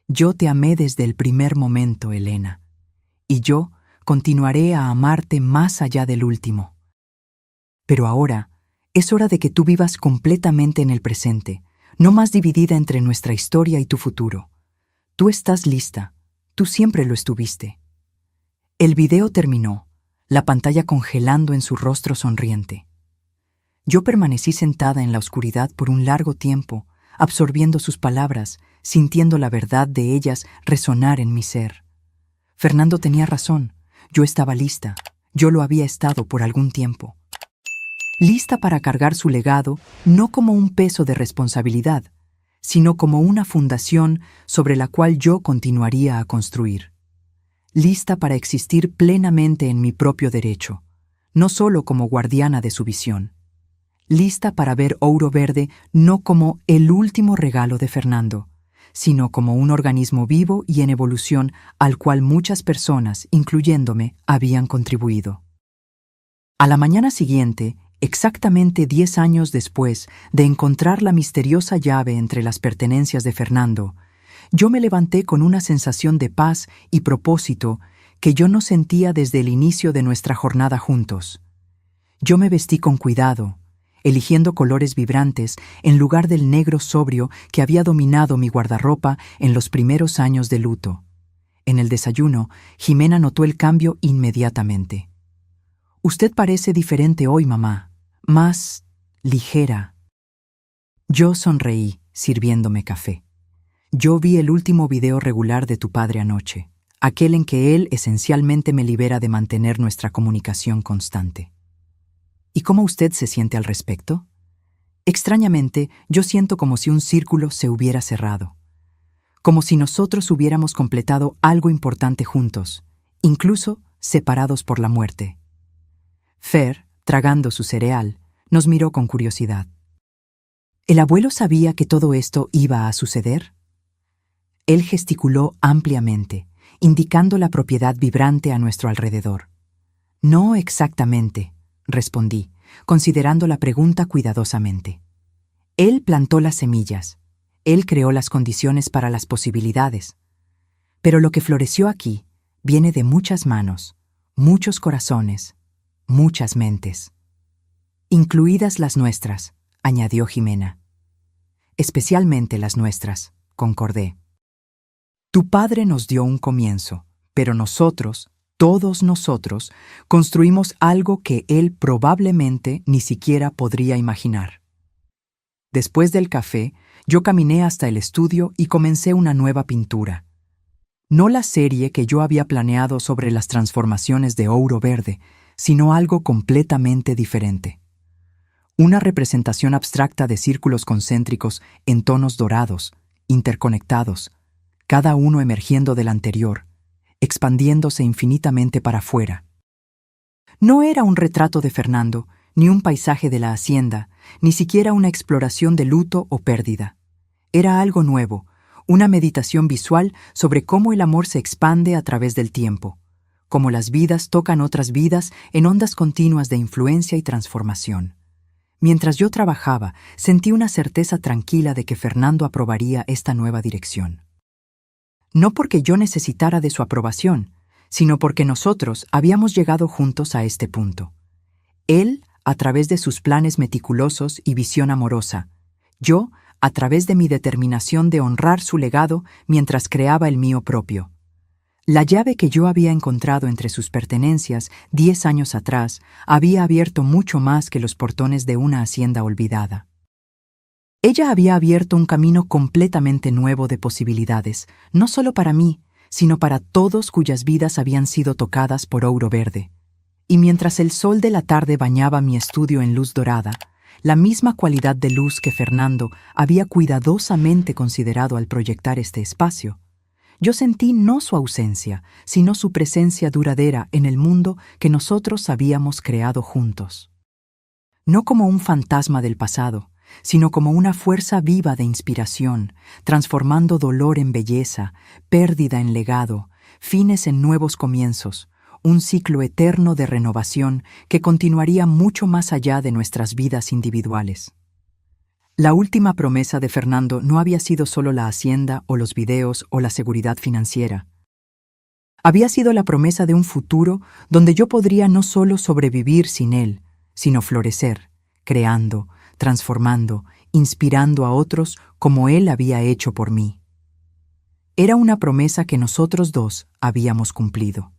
Yo te amé desde el primer momento, Elena, y yo continuaré a amarte más allá del último. Pero ahora es hora de que tú vivas completamente en el presente, no más dividida entre nuestra historia y tu futuro. Tú estás lista, tú siempre lo estuviste. El video terminó, la pantalla congelando en su rostro sonriente. Yo permanecí sentada en la oscuridad por un largo tiempo, absorbiendo sus palabras, sintiendo la verdad de ellas resonar en mi ser. Fernando tenía razón, yo estaba lista, yo lo había estado por algún tiempo. Lista para cargar su legado no como un peso de responsabilidad, sino como una fundación sobre la cual yo continuaría a construir. Lista para existir plenamente en mi propio derecho, no solo como guardiana de su visión. Lista para ver Ouro Verde no como el último regalo de Fernando, sino como un organismo vivo y en evolución al cual muchas personas, incluyéndome, habían contribuido. A la mañana siguiente, exactamente 10 años después de encontrar la misteriosa llave entre las pertenencias de Fernando, yo me levanté con una sensación de paz y propósito que yo no sentía desde el inicio de nuestra jornada juntos. Yo me vestí con cuidado, eligiendo colores vibrantes en lugar del negro sobrio que había dominado mi guardarropa en los primeros años de luto. En el desayuno, Jimena notó el cambio inmediatamente. «Usted parece diferente hoy, mamá, más ligera». Yo sonreí, sirviéndome café. Yo vi el último video regular de tu padre anoche, aquel en que él esencialmente me libera de mantener nuestra comunicación constante. ¿Y cómo usted se siente al respecto? Extrañamente, yo siento como si un círculo se hubiera cerrado. Como si nosotros hubiéramos completado algo importante juntos, incluso separados por la muerte. Fer, tragando su cereal, nos miró con curiosidad. ¿El abuelo sabía que todo esto iba a suceder? Él gesticuló ampliamente, indicando la propiedad vibrante a nuestro alrededor. No exactamente, respondí, considerando la pregunta cuidadosamente. Él plantó las semillas, él creó las condiciones para las posibilidades. Pero lo que floreció aquí viene de muchas manos, muchos corazones, muchas mentes. Incluidas las nuestras, añadió Jimena. Especialmente las nuestras, concordé. Tu padre nos dio un comienzo, pero nosotros, todos nosotros, construimos algo que él probablemente ni siquiera podría imaginar. Después del café, yo caminé hasta el estudio y comencé una nueva pintura. No la serie que yo había planeado sobre las transformaciones de Ouro Verde, sino algo completamente diferente. Una representación abstracta de círculos concéntricos en tonos dorados, interconectados, cada uno emergiendo del anterior, expandiéndose infinitamente para afuera. No era un retrato de Fernando, ni un paisaje de la hacienda, ni siquiera una exploración de luto o pérdida. Era algo nuevo, una meditación visual sobre cómo el amor se expande a través del tiempo, cómo las vidas tocan otras vidas en ondas continuas de influencia y transformación. Mientras yo trabajaba, sentí una certeza tranquila de que Fernando aprobaría esta nueva dirección. No porque yo necesitara de su aprobación, sino porque nosotros habíamos llegado juntos a este punto. Él, a través de sus planes meticulosos y visión amorosa, yo, a través de mi determinación de honrar su legado mientras creaba el mío propio. La llave que yo había encontrado entre sus pertenencias 10 años atrás había abierto mucho más que los portones de una hacienda olvidada. Ella había abierto un camino completamente nuevo de posibilidades, no solo para mí, sino para todos cuyas vidas habían sido tocadas por Ouro Verde. y mientras el sol de la tarde bañaba mi estudio en luz dorada, la misma cualidad de luz que Fernando había cuidadosamente considerado al proyectar este espacio, yo sentí no su ausencia, sino su presencia duradera en el mundo que nosotros habíamos creado juntos. No como un fantasma del pasado, sino como una fuerza viva de inspiración, transformando dolor en belleza, pérdida en legado, fines en nuevos comienzos, un ciclo eterno de renovación que continuaría mucho más allá de nuestras vidas individuales. La última promesa de Fernando no había sido solo la hacienda o los videos o la seguridad financiera. Había sido la promesa de un futuro donde yo podría no solo sobrevivir sin él, sino florecer, creando, transformando, inspirando a otros como él había hecho por mí. Era una promesa que nosotros dos habíamos cumplido.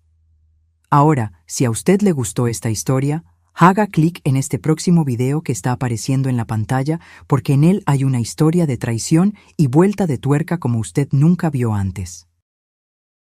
Ahora, si a usted le gustó esta historia, haga clic en este próximo video que está apareciendo en la pantalla porque en él hay una historia de traición y vuelta de tuerca como usted nunca vio antes.